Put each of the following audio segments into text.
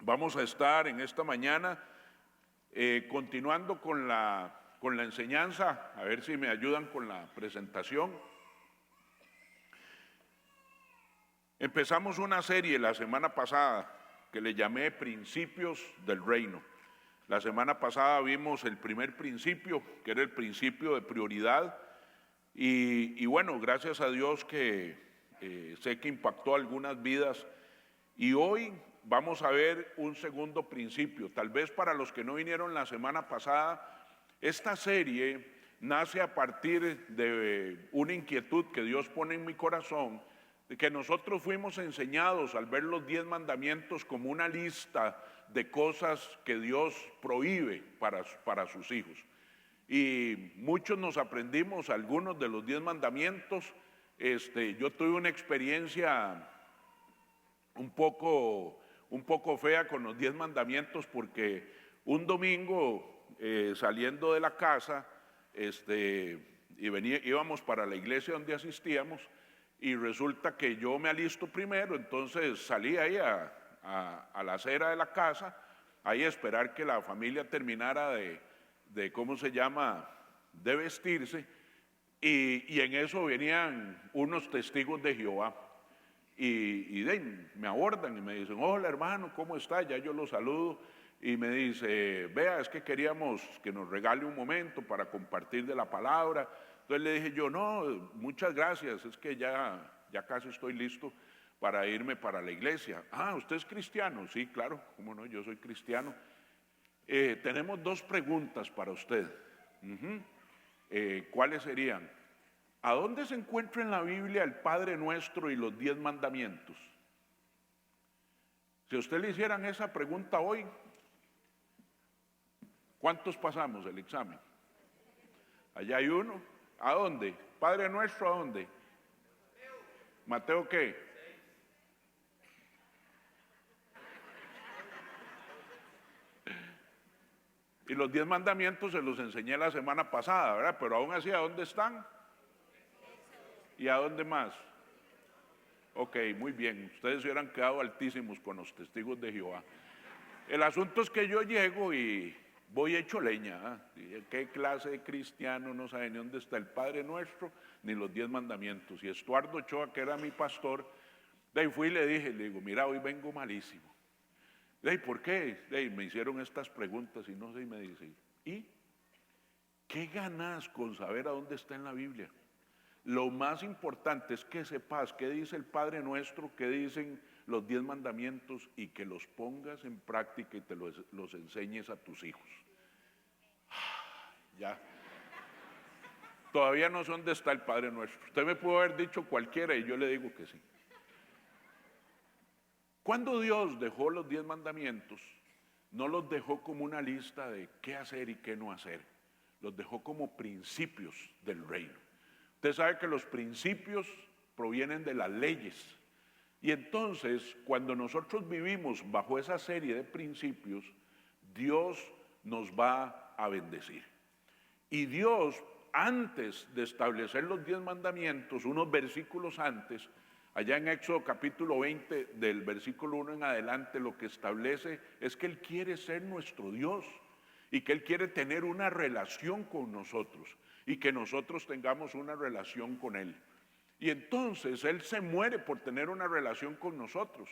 Vamos a estar en esta mañana continuando con la enseñanza, a ver si me ayudan con la presentación. Empezamos una serie la semana pasada que le llamé Principios del Reino. La semana pasada vimos el primer principio, que era el principio de prioridad, y bueno, gracias a Dios que sé que impactó algunas vidas, y hoy vamos a ver un segundo principio. Tal vez para los que no vinieron la semana pasada, esta serie nace a partir de una inquietud que Dios pone en mi corazón, de que nosotros fuimos enseñados al ver los 10 mandamientos como una lista de cosas que Dios prohíbe para sus hijos. Y muchos nos aprendimos algunos de los 10 mandamientos. Yo tuve una experiencia un poco fea con los 10 mandamientos, porque un domingo saliendo de la casa íbamos para la iglesia donde asistíamos, y resulta que yo me alisto primero, entonces salí ahí a la acera de la casa, ahí a esperar que la familia terminara de ¿cómo se llama?, de vestirse, y en eso venían unos testigos de Jehová, y me abordan y me dicen: hola hermano, ¿cómo está? Ya yo lo saludo, y me dice: vea, es que queríamos que nos regale un momento para compartir de la palabra. Entonces le dije yo: no, muchas gracias, es que ya casi estoy listo para irme para la iglesia. Ah, ¿usted es cristiano? Sí, claro, cómo no, yo soy cristiano. Tenemos 2 preguntas para usted. ¿Cuáles serían? ¿A dónde se encuentra en la Biblia el Padre Nuestro y los 10 mandamientos? Si a usted le hicieran esa pregunta hoy, ¿cuántos pasamos el examen? Allá hay uno. ¿A dónde? Padre Nuestro, ¿a dónde? ¿Mateo qué? Y los 10 mandamientos se los enseñé la semana pasada, ¿verdad? Pero aún así, ¿a dónde están? ¿Y a dónde más? Ok, muy bien. Ustedes se hubieran quedado altísimos con los testigos de Jehová. El asunto es que yo llego y voy hecho leña. ¿Qué clase de cristiano no sabe ni dónde está el Padre Nuestro ni los 10 mandamientos? Y Estuardo Ochoa, que era mi pastor, de ahí fui y le digo: mira, hoy vengo malísimo. De ahí, ¿por qué? De ahí me hicieron estas preguntas y no sé, y me dice: ¿y qué ganas con saber a dónde está en la Biblia? Lo más importante es que sepas qué dice el Padre Nuestro, qué dicen los 10 mandamientos, y que los pongas en práctica y te los enseñes a tus hijos. Ya. Todavía no sé dónde está el Padre Nuestro. Usted me pudo haber dicho cualquiera y yo le digo que sí. Cuando Dios dejó los 10 mandamientos, no los dejó como una lista de qué hacer y qué no hacer. Los dejó como principios del reino. Usted sabe que los principios provienen de las leyes. Y entonces, cuando nosotros vivimos bajo esa serie de principios, Dios nos va a bendecir. Y Dios, antes de establecer los 10 mandamientos, unos versículos antes, allá en Éxodo capítulo 20, del versículo 1 en adelante, lo que establece es que Él quiere ser nuestro Dios y que Él quiere tener una relación con nosotros y que nosotros tengamos una relación con Él. Y entonces Él se muere por tener una relación con nosotros.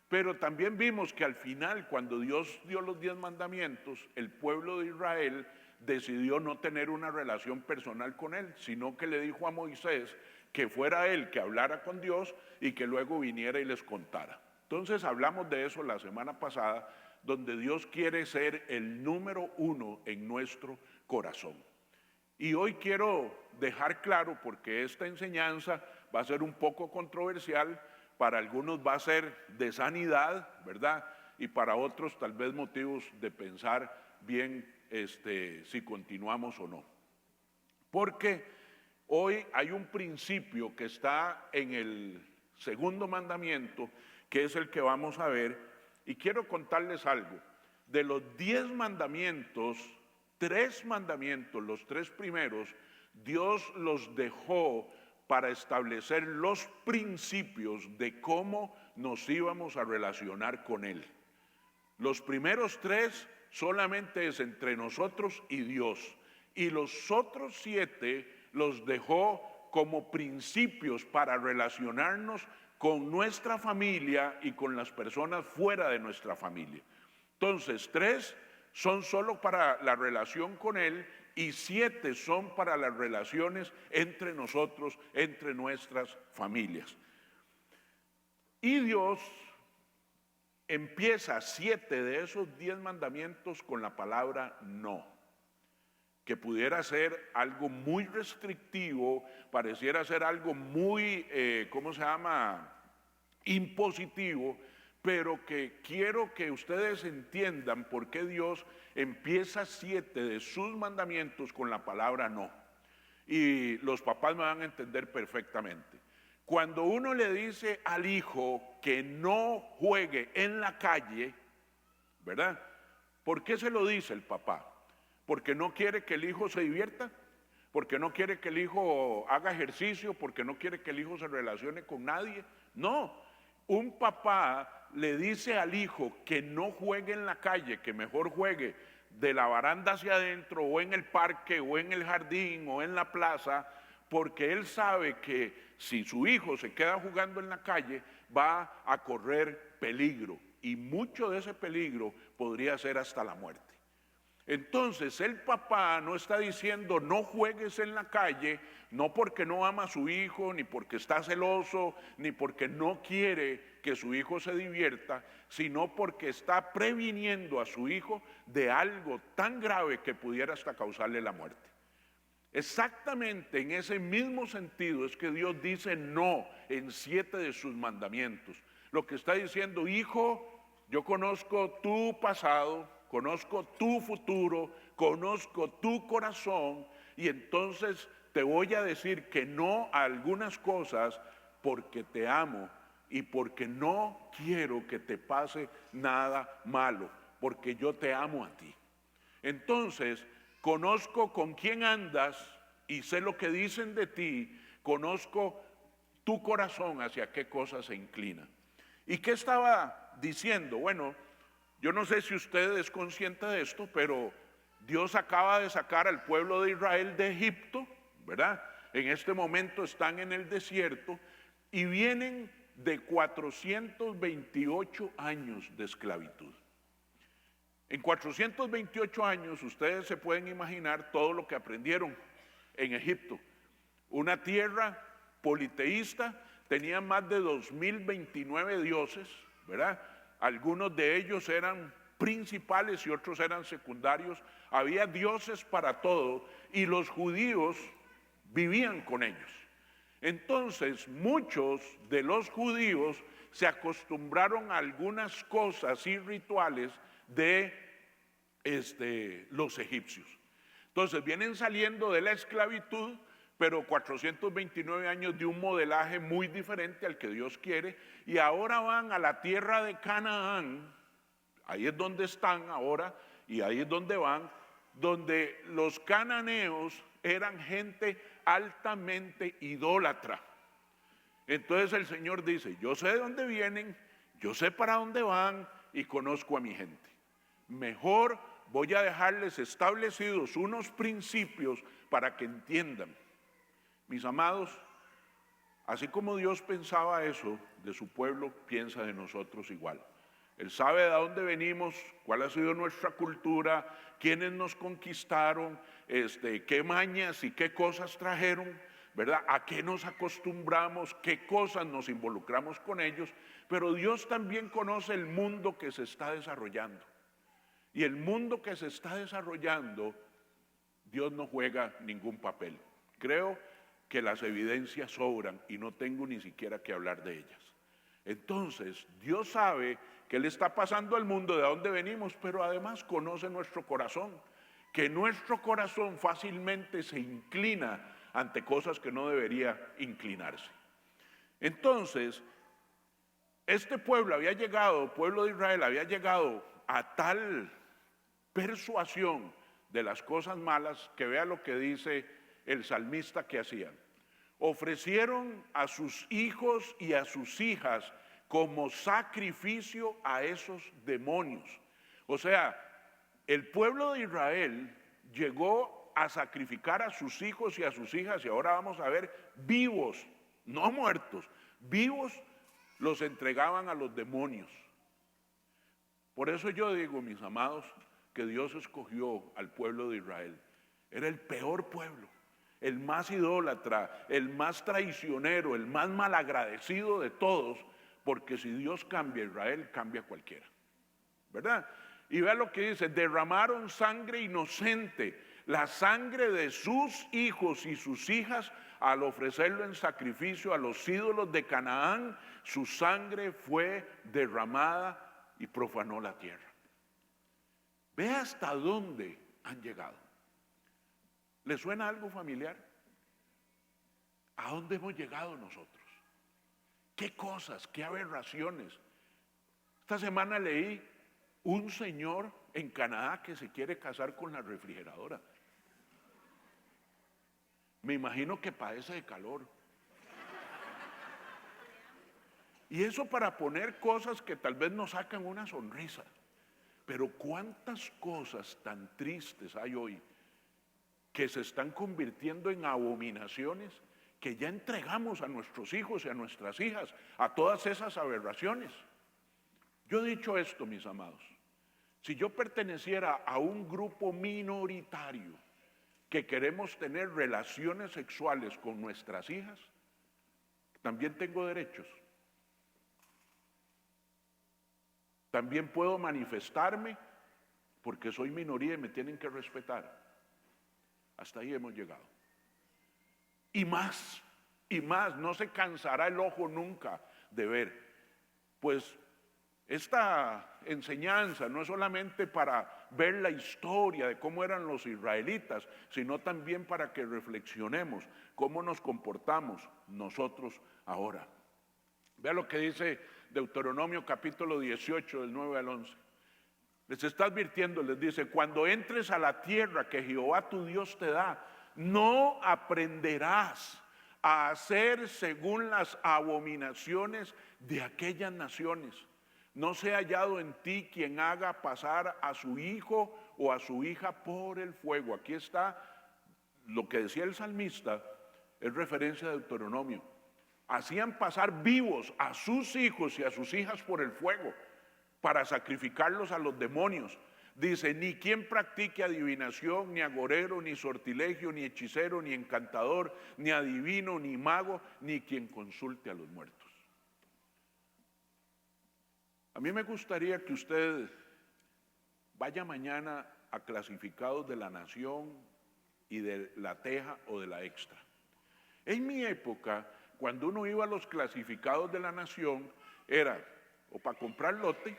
Pero también vimos que al final, cuando Dios dio los 10 mandamientos, el pueblo de Israel decidió no tener una relación personal con Él, sino que le dijo a Moisés que fuera él que hablara con Dios y que luego viniera y les contara. Entonces hablamos de eso la semana pasada, donde Dios quiere ser el número 1 en nuestro corazón. Y hoy quiero dejar claro, porque esta enseñanza va a ser un poco controversial, para algunos va a ser de sanidad, ¿verdad? Y para otros tal vez motivos de pensar bien si continuamos o no. Porque hoy hay un principio que está en el segundo mandamiento, que es el que vamos a ver, y quiero contarles algo. De los 10 mandamientos, 3 mandamientos, los 3 primeros, Dios los dejó para establecer los principios de cómo nos íbamos a relacionar con Él. Los primeros 3 solamente es entre nosotros y Dios. Y los otros 7 los dejó como principios para relacionarnos con nuestra familia y con las personas fuera de nuestra familia. Entonces, 3 son solo para la relación con Él y 7 son para las relaciones entre nosotros, entre nuestras familias. Y Dios empieza 7 de esos 10 mandamientos con la palabra no, que pudiera ser algo muy restrictivo, pareciera ser algo muy, impositivo, pero que quiero que ustedes entiendan por qué Dios empieza 7 de sus mandamientos con la palabra no. Y los papás me van a entender perfectamente. Cuando uno le dice al hijo que no juegue en la calle, ¿verdad? ¿Por qué se lo dice el papá? ¿Porque no quiere que el hijo se divierta? ¿Porque no quiere que el hijo haga ejercicio? ¿Porque no quiere que el hijo se relacione con nadie? No, un papá le dice al hijo que no juegue en la calle, que mejor juegue de la baranda hacia adentro o en el parque o en el jardín o en la plaza, porque él sabe que si su hijo se queda jugando en la calle va a correr peligro y mucho de ese peligro podría ser hasta la muerte. Entonces el papá no está diciendo no juegues en la calle, no porque no ama a su hijo, ni porque está celoso, ni porque no quiere que su hijo se divierta, sino porque está previniendo a su hijo de algo tan grave que pudiera hasta causarle la muerte. Exactamente en ese mismo sentido es que Dios dice no en 7 de sus mandamientos. Lo que está diciendo, hijo, yo conozco tu pasado, conozco tu futuro, conozco tu corazón y entonces te voy a decir que no a algunas cosas porque te amo y porque no quiero que te pase nada malo, porque yo te amo a ti. Entonces, conozco con quién andas y sé lo que dicen de ti, conozco tu corazón hacia qué cosas se inclina. ¿Y qué estaba diciendo? Bueno, yo no sé si usted es consciente de esto, pero Dios acaba de sacar al pueblo de Israel de Egipto, ¿verdad? En este momento están en el desierto y vienen de 428 años de esclavitud. En 428 años ustedes se pueden imaginar todo lo que aprendieron en Egipto. Una tierra politeísta, tenía más de 2029 dioses, ¿verdad? Algunos de ellos eran principales y otros eran secundarios. Había dioses para todo y los judíos vivían con ellos. Entonces, muchos de los judíos se acostumbraron a algunas cosas y rituales de los egipcios. Entonces, vienen saliendo de la esclavitud, pero 429 años de un modelaje muy diferente al que Dios quiere, y ahora van a la tierra de Canaán, ahí es donde están ahora, y ahí es donde van, donde los cananeos eran gente altamente idólatra. Entonces el Señor dice, yo sé de dónde vienen, yo sé para dónde van y conozco a mi gente. Mejor voy a dejarles establecidos unos principios para que entiendan. Mis amados, así como Dios pensaba eso de su pueblo, piensa de nosotros igual. Él sabe de dónde venimos, cuál ha sido nuestra cultura, quiénes nos conquistaron, qué mañas y qué cosas trajeron, ¿verdad? A qué nos acostumbramos, qué cosas nos involucramos con ellos. Pero Dios también conoce el mundo que se está desarrollando. Y el mundo que se está desarrollando, Dios no juega ningún papel. Creo que las evidencias sobran y no tengo ni siquiera que hablar de ellas. Entonces, Dios sabe qué le está pasando al mundo, de dónde venimos, pero además conoce nuestro corazón, que nuestro corazón fácilmente se inclina ante cosas que no debería inclinarse. Entonces, este pueblo había llegado, el pueblo de Israel había llegado a tal persuasión de las cosas malas que vea lo que dice el salmista que hacían. Ofrecieron a sus hijos y a sus hijas como sacrificio a esos demonios. O sea, el pueblo de Israel llegó a sacrificar a sus hijos y a sus hijas, y ahora vamos a ver, vivos, no muertos, vivos los entregaban a los demonios. Por eso yo digo, mis amados, que Dios escogió al pueblo de Israel. Era el peor pueblo, el más idólatra, el más traicionero, el más malagradecido de todos, porque si Dios cambia a Israel, cambia a cualquiera, ¿verdad? Y vea lo que dice: derramaron sangre inocente, la sangre de sus hijos y sus hijas, al ofrecerlo en sacrificio a los ídolos de Canaán. Su sangre fue derramada y profanó la tierra. Ve hasta dónde han llegado. ¿Le suena algo familiar? ¿A dónde hemos llegado nosotros? ¿Qué cosas, qué aberraciones? Esta semana leí un señor en Canadá que se quiere casar con la refrigeradora. Me imagino que padece de calor. Y eso para poner cosas que tal vez nos sacan una sonrisa. Pero cuántas cosas tan tristes hay hoy que se están convirtiendo en abominaciones, que ya entregamos a nuestros hijos y a nuestras hijas a todas esas aberraciones. Yo he dicho esto, mis amados: si yo perteneciera a un grupo minoritario que queremos tener relaciones sexuales con nuestras hijas, también tengo derechos. También puedo manifestarme, porque soy minoría y me tienen que respetar. Hasta ahí hemos llegado. Y más, no se cansará el ojo nunca de ver. Pues esta enseñanza no es solamente para ver la historia de cómo eran los israelitas, sino también para que reflexionemos cómo nos comportamos nosotros ahora. Vea lo que dice Deuteronomio capítulo 18, del 9 al 11. Les está advirtiendo, les dice: cuando entres a la tierra que Jehová tu Dios te da, no aprenderás a hacer según las abominaciones de aquellas naciones. No sea hallado en ti quien haga pasar a su hijo o a su hija por el fuego. Aquí está lo que decía el salmista, es referencia a Deuteronomio. Hacían pasar vivos a sus hijos y a sus hijas por el fuego para sacrificarlos a los demonios. Dice: ni quien practique adivinación, ni agorero, ni sortilegio, ni hechicero, ni encantador, ni adivino, ni mago, ni quien consulte a los muertos. A mí me gustaría que usted vaya mañana a Clasificados de la Nación y de La Teja o de La Extra. En mi época, cuando uno iba a los Clasificados de la Nación, era o para comprar lote,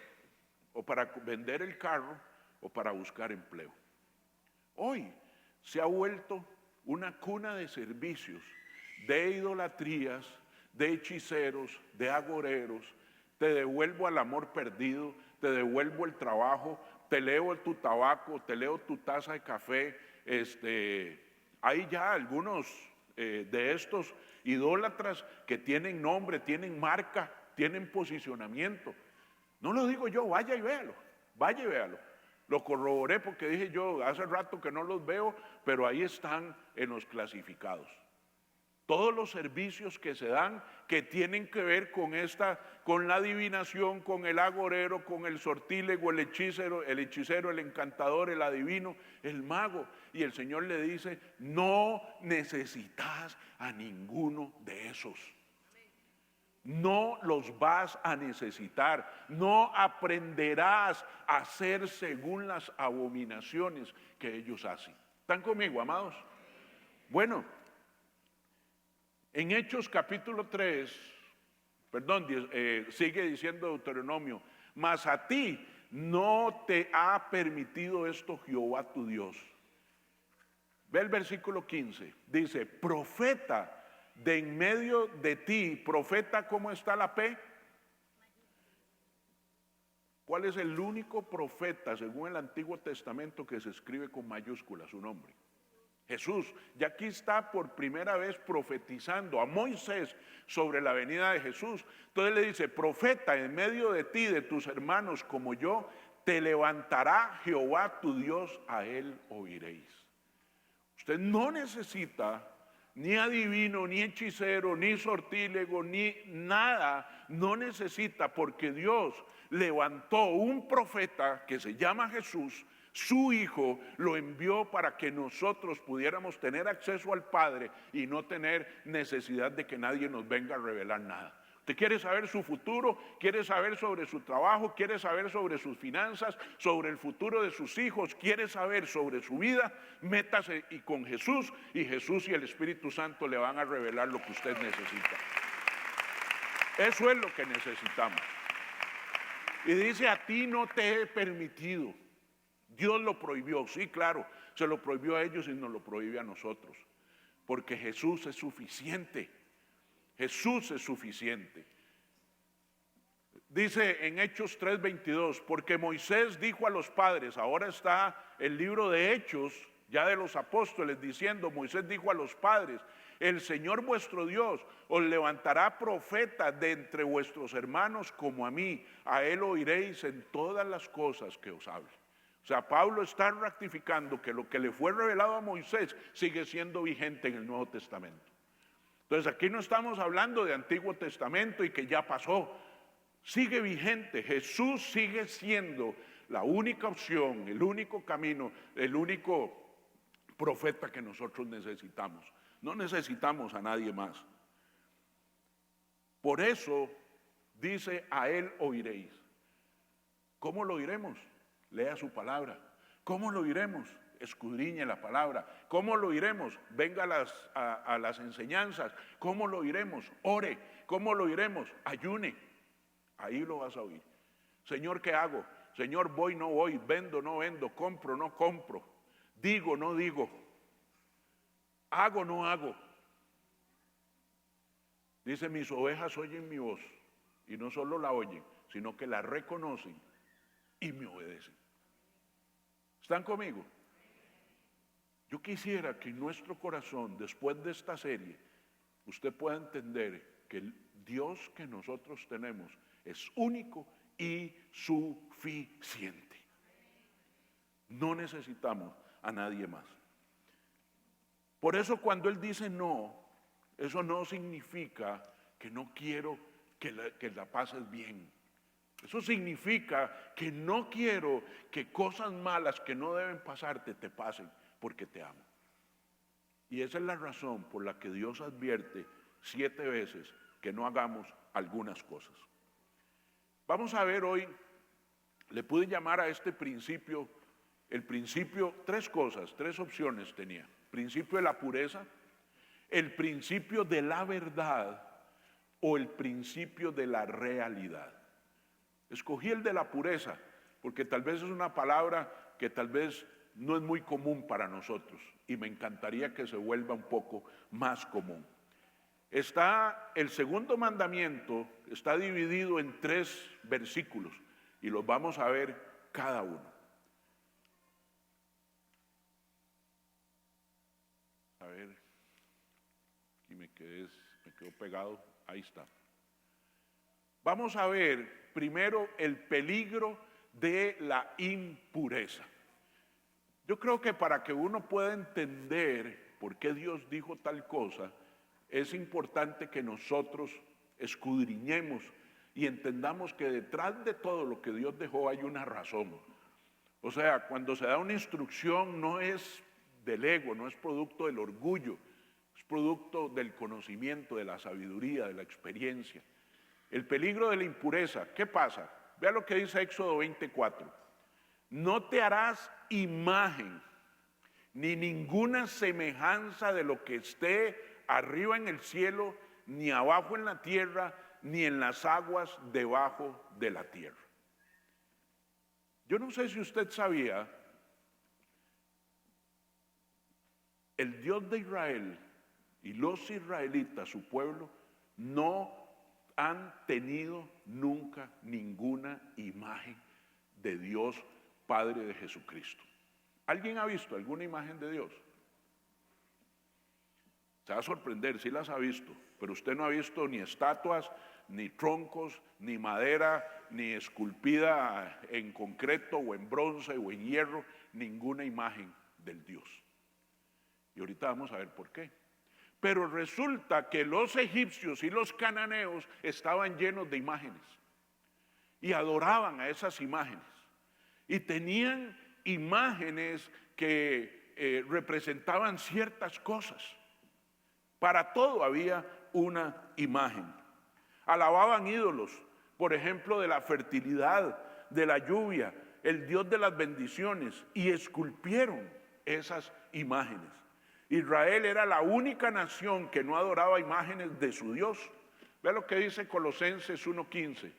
o para vender el carro, o para buscar empleo. Hoy se ha vuelto una cuna de servicios, de idolatrías, de hechiceros, de agoreros. Te devuelvo al amor perdido, te devuelvo el trabajo, te leo tu tabaco, te leo tu taza de café. Hay ya algunos de estos idólatras que tienen nombre, tienen marca, tienen posicionamiento. No lo digo yo, vaya y véalo, vaya y véalo. Lo corroboré porque dije yo, hace rato que no los veo, pero ahí están en los clasificados. Todos los servicios que se dan que tienen que ver con la adivinación, con el agorero, con el sortílego, el hechicero, el encantador, el adivino, el mago. Y el Señor le dice: no necesitas a ninguno de esos. No los vas a necesitar. No aprenderás a hacer según las abominaciones que ellos hacen. ¿Están conmigo, amados? Bueno, en Hechos capítulo 3, sigue diciendo Deuteronomio: mas a ti no te ha permitido esto Jehová tu Dios. Ve el versículo 15, dice: profeta de en medio de ti. Profeta, ¿cómo está la P? ¿Cuál es el único profeta según el Antiguo Testamento que se escribe con mayúscula su nombre? Jesús. Y aquí está por primera vez profetizando a Moisés sobre la venida de Jesús. Entonces le dice: profeta en medio de ti, de tus hermanos como yo, te levantará Jehová tu Dios, a él oiréis. Usted no necesita ni adivino, ni hechicero, ni sortílego, ni nada, no necesita, porque Dios levantó un profeta que se llama Jesús, su Hijo, lo envió para que nosotros pudiéramos tener acceso al Padre y no tener necesidad de que nadie nos venga a revelar nada. ¿Usted quiere saber su futuro? ¿Quiere saber sobre su trabajo? ¿Quiere saber sobre sus finanzas? ¿Sobre el futuro de sus hijos? ¿Quiere saber sobre su vida? Métase y con Jesús, y Jesús y el Espíritu Santo le van a revelar lo que usted necesita. Eso es lo que necesitamos. Y dice, a ti no te he permitido. Dios lo prohibió, sí, claro, se lo prohibió a ellos y nos lo prohíbe a nosotros. Porque Jesús es suficiente. Jesús es suficiente. Dice en Hechos 3:22, porque Moisés dijo a los padres, ahora está el libro de Hechos, ya de los apóstoles, diciendo, Moisés dijo a los padres, el Señor vuestro Dios os levantará profeta de entre vuestros hermanos como a mí, a él oiréis en todas las cosas que os hable. O sea, Pablo está ratificando que lo que le fue revelado a Moisés sigue siendo vigente en el Nuevo Testamento. Entonces aquí no estamos hablando de Antiguo Testamento y que ya pasó, sigue vigente. Jesús sigue siendo la única opción, el único camino, el único profeta que nosotros necesitamos. No necesitamos a nadie más. Por eso dice, a él oiréis. ¿Cómo lo oiremos? Lea su palabra. ¿Cómo lo oiremos? Escudriñe la palabra. ¿Cómo lo oiremos? Venga a las enseñanzas. ¿Cómo lo oiremos? Ore. ¿Cómo lo oiremos? Ayune. Ahí lo vas a oír. Señor, ¿qué hago? Señor, voy, no voy, vendo, no vendo, compro, no compro, digo, no digo, hago, no hago. Dice, mis ovejas oyen mi voz, y no solo la oyen, sino que la reconocen y me obedecen. ¿Están conmigo? Yo quisiera que en nuestro corazón, después de esta serie, usted pueda entender que el Dios que nosotros tenemos es único y suficiente. No necesitamos a nadie más. Por eso cuando Él dice no, eso no significa que no quiero que la pases bien. Eso significa que no quiero que cosas malas que no deben pasarte te pasen, porque te amo. Y esa es la razón por la que Dios advierte 7 veces que no hagamos algunas cosas. Vamos a ver hoy, le pude llamar a este principio, el principio, 3 cosas, 3 opciones tenía. Principio de la pureza, el principio de la verdad o el principio de la realidad. Escogí el de la pureza porque tal vez es una palabra que tal vez no es muy común para nosotros y me encantaría que se vuelva un poco más común. Está el segundo mandamiento, está dividido en 3 versículos y los vamos a ver cada uno. A ver, aquí me quedo pegado, ahí está. Vamos a ver primero el peligro de la impureza. Yo creo que para que uno pueda entender por qué Dios dijo tal cosa, es importante que nosotros escudriñemos y entendamos que detrás de todo lo que Dios dejó hay una razón. O sea, cuando se da una instrucción no es del ego, no es producto del orgullo, es producto del conocimiento, de la sabiduría, de la experiencia. El peligro de la impureza, ¿qué pasa? Vea lo que dice Éxodo 24. No te harás imagen ni ninguna semejanza de lo que esté arriba en el cielo, ni abajo en la tierra, ni en las aguas debajo de la tierra. Yo no sé si usted sabía, el Dios de Israel y los israelitas, su pueblo, no han tenido nunca ninguna imagen de Dios Padre de Jesucristo. ¿Alguien ha visto alguna imagen de Dios? Se va a sorprender, sí las ha visto, pero usted no ha visto ni estatuas, ni troncos, ni madera, ni esculpida en concreto o en bronce o en hierro, ninguna imagen del Dios. Y ahorita vamos a ver por qué. Pero resulta que los egipcios y los cananeos estaban llenos de imágenes y adoraban a esas imágenes. Y tenían imágenes que representaban ciertas cosas. Para todo había una imagen. Alababan ídolos, por ejemplo, de la fertilidad, de la lluvia, el Dios de las bendiciones, y esculpieron esas imágenes. Israel era la única nación que no adoraba imágenes de su Dios. Vea lo que dice Colosenses 1:15.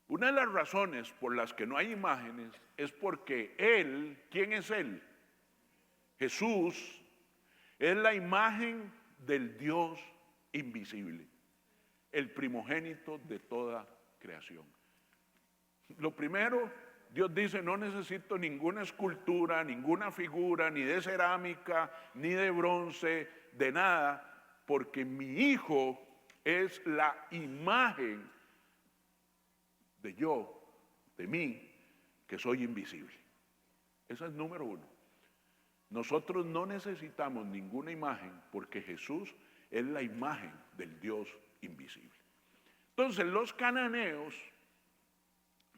Una de las razones por las que no hay imágenes es porque Él, ¿quién es Él? Jesús es la imagen del Dios invisible, el primogénito de toda creación. Lo primero, Dios dice, no necesito ninguna escultura, ninguna figura, ni de cerámica, ni de bronce, de nada, porque mi Hijo es la imagen de yo, de mí, que soy invisible. Ese es número uno. Nosotros no necesitamos ninguna imagen porque Jesús es la imagen del Dios invisible. Entonces los cananeos,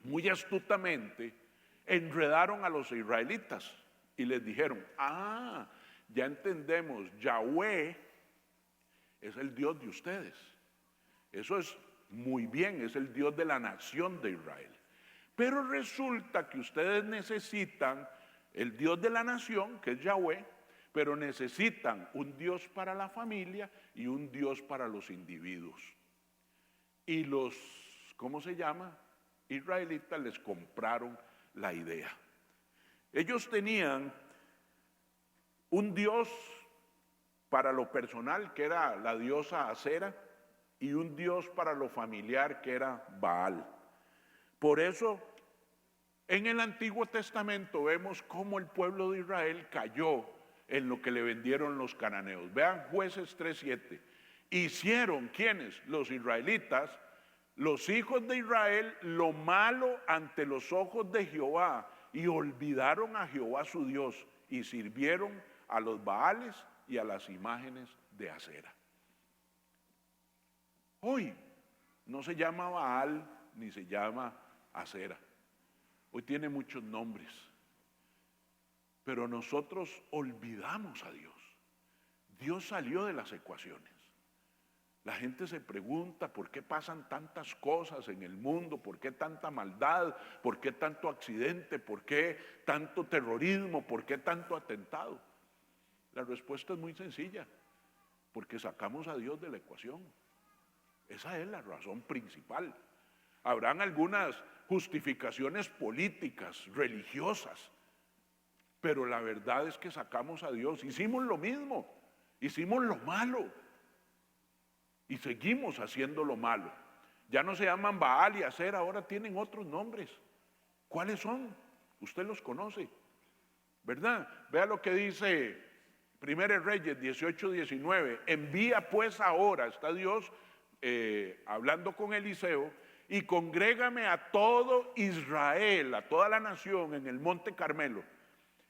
muy astutamente, enredaron a los israelitas y les dijeron, ya entendemos, Yahweh es el Dios de ustedes. Eso es muy bien, es el Dios de la nación de Israel. Pero resulta que ustedes necesitan el Dios de la nación, que es Yahweh, pero necesitan un Dios para la familia y un Dios para los individuos. Y los, ¿cómo se llama? Israelitas les compraron la idea. Ellos tenían un Dios para lo personal, que era la diosa Acera, y un Dios para lo familiar, que era Baal. Por eso, en el Antiguo Testamento vemos cómo el pueblo de Israel cayó en lo que le vendieron los cananeos. Vean Jueces 3:7. Hicieron, ¿quiénes? Los israelitas, los hijos de Israel, lo malo ante los ojos de Jehová, y olvidaron a Jehová su Dios, y sirvieron a los Baales y a las imágenes de Acera. Hoy no se llama Baal ni se llama Acera. Hoy tiene muchos nombres. Pero nosotros olvidamos a Dios. Dios salió de las ecuaciones. La gente se pregunta por qué pasan tantas cosas en el mundo, por qué tanta maldad, por qué tanto accidente, por qué tanto terrorismo, por qué tanto atentado. La respuesta es muy sencilla, porque sacamos a Dios de la ecuación. Esa es la razón principal. Habrán algunas justificaciones políticas, religiosas, pero la verdad es que sacamos a Dios. Hicimos lo mismo, hicimos lo malo y seguimos haciendo lo malo. Ya no se llaman Baal y Acera, ahora tienen otros nombres. ¿Cuáles son? Usted los conoce, ¿verdad? Vea lo que dice 1 Reyes 18:19. Envía pues ahora, está Dios hablando con Eliseo, y congrégame a todo Israel, a toda la nación en el monte Carmelo,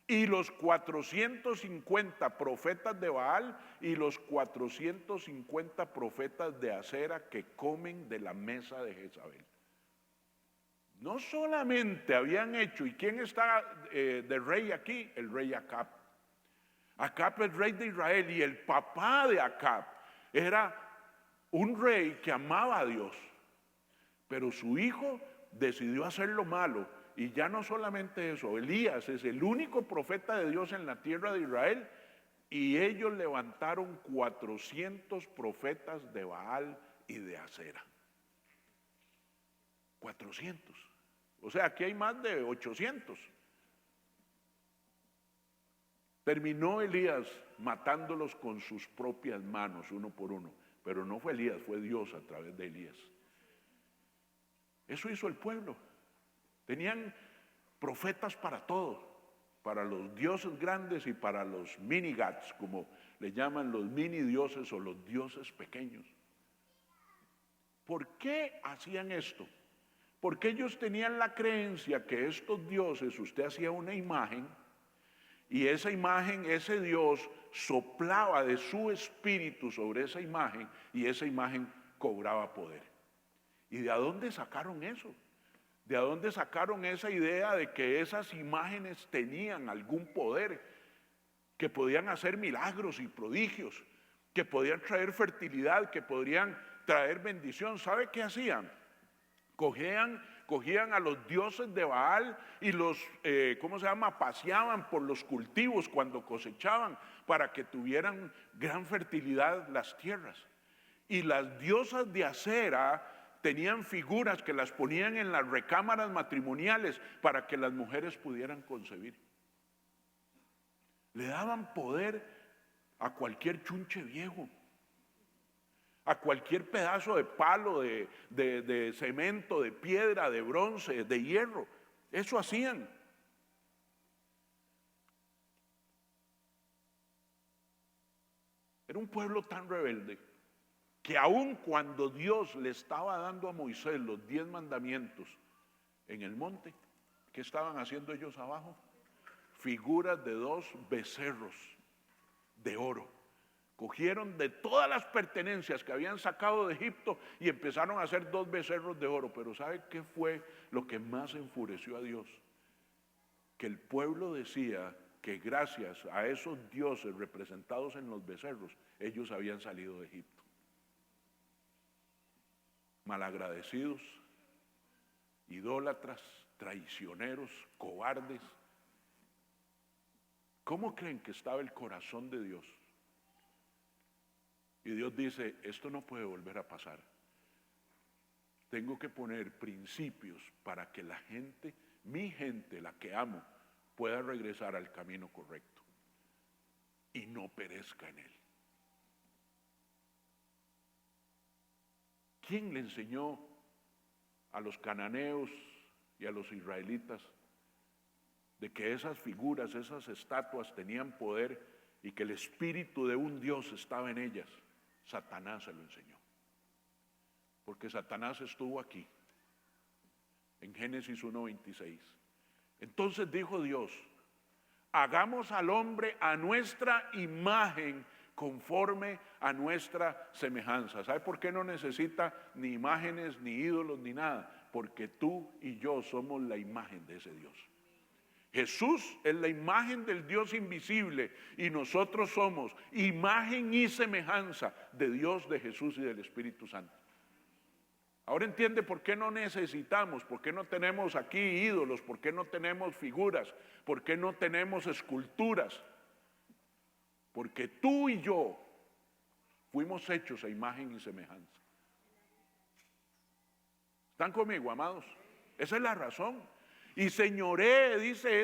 y los 450 profetas de Baal y los 450 profetas de Acera que comen de la mesa de Jezabel. No solamente habían hecho, ¿y quién está de rey aquí? El rey Acab. Acab es rey de Israel, y el papá de Acab era un rey que amaba a Dios, pero su hijo decidió hacer lo malo. Y ya no solamente eso, Elías es el único profeta de Dios en la tierra de Israel, y ellos levantaron 400 profetas de Baal y de Acera. 400. O sea, aquí hay más de 800. Terminó Elías matándolos con sus propias manos, uno por uno. Pero no fue Elías, fue Dios a través de Elías. Eso hizo el pueblo. Tenían profetas para todo, para los dioses grandes y para los mini-gods, como le llaman, los mini dioses o los dioses pequeños. ¿Por qué hacían esto? Porque ellos tenían la creencia que estos dioses, usted hacía una imagen y esa imagen, ese Dios soplaba de su espíritu sobre esa imagen y esa imagen cobraba poder. ¿Y de dónde sacaron eso? ¿De dónde sacaron esa idea de que esas imágenes tenían algún poder, que podían hacer milagros y prodigios, que podían traer fertilidad, que podrían traer bendición? ¿Sabe qué hacían? Cogían a los dioses de Baal y los, paseaban por los cultivos cuando cosechaban para que tuvieran gran fertilidad las tierras. Y las diosas de Acera tenían figuras que las ponían en las recámaras matrimoniales para que las mujeres pudieran concebir. Le daban poder a cualquier chunche viejo, a cualquier pedazo de palo, de cemento, de piedra, de bronce, de hierro. Eso hacían. Era un pueblo tan rebelde que aun cuando Dios le estaba dando a Moisés los 10 mandamientos en el monte, ¿qué estaban haciendo ellos abajo? Figuras de 2 becerros de oro. Cogieron de todas las pertenencias que habían sacado de Egipto y empezaron a hacer 2 becerros de oro. Pero ¿sabe qué fue lo que más enfureció a Dios? Que el pueblo decía que gracias a esos dioses representados en los becerros, ellos habían salido de Egipto. Malagradecidos, idólatras, traicioneros, cobardes. ¿Cómo creen que estaba el corazón de Dios? Y Dios dice, esto no puede volver a pasar. Tengo que poner principios para que la gente, mi gente, la que amo, pueda regresar al camino correcto y no perezca en él. ¿Quién le enseñó a los cananeos y a los israelitas de que esas figuras, esas estatuas tenían poder y que el espíritu de un Dios estaba en ellas? Satanás se lo enseñó. Porque Satanás estuvo aquí, en Génesis 1:26. Entonces dijo Dios, hagamos al hombre a nuestra imagen, conforme a nuestra semejanza. ¿Sabe por qué no necesita ni imágenes, ni ídolos, ni nada? Porque tú y yo somos la imagen de ese Dios. Jesús es la imagen del Dios invisible y nosotros somos imagen y semejanza de Dios, de Jesús y del Espíritu Santo. Ahora entiende por qué no necesitamos, por qué no tenemos aquí ídolos, por qué no tenemos figuras, por qué no tenemos esculturas. Porque tú y yo fuimos hechos a imagen y semejanza. ¿Están conmigo, amados? Esa es la razón. Y señoré, dice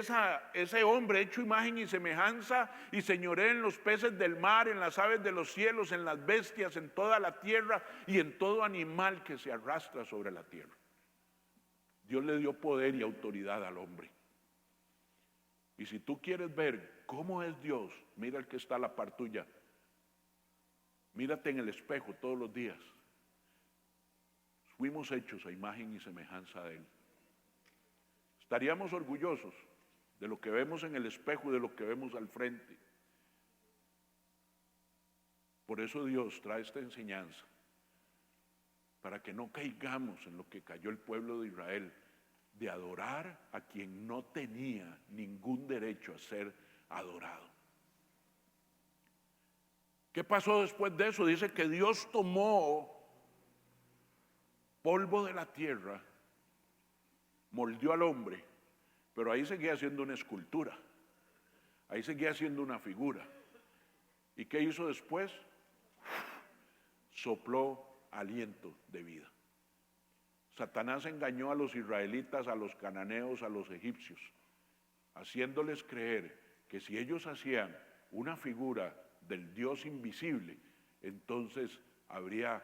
ese hombre hecho imagen y semejanza, y señoré en los peces del mar, en las aves de los cielos, en las bestias, en toda la tierra y en todo animal que se arrastra sobre la tierra. Dios le dio poder y autoridad al hombre. Y si tú quieres ver cómo es Dios, mira el que está a la par tuya. Mírate en el espejo todos los días. Fuimos hechos a imagen y semejanza de Él. Estaríamos orgullosos de lo que vemos en el espejo y de lo que vemos al frente. Por eso Dios trae esta enseñanza, para que no caigamos en lo que cayó el pueblo de Israel, de adorar a quien no tenía ningún derecho a ser adorado. ¿Qué pasó después de eso? Dice que Dios tomó polvo de la tierra, moldeó al hombre, pero ahí seguía siendo una escultura, ahí seguía siendo una figura. ¿Y qué hizo después? Sopló aliento de vida. Satanás engañó a los israelitas, a los cananeos, a los egipcios, haciéndoles creer que si ellos hacían una figura del Dios invisible, entonces habría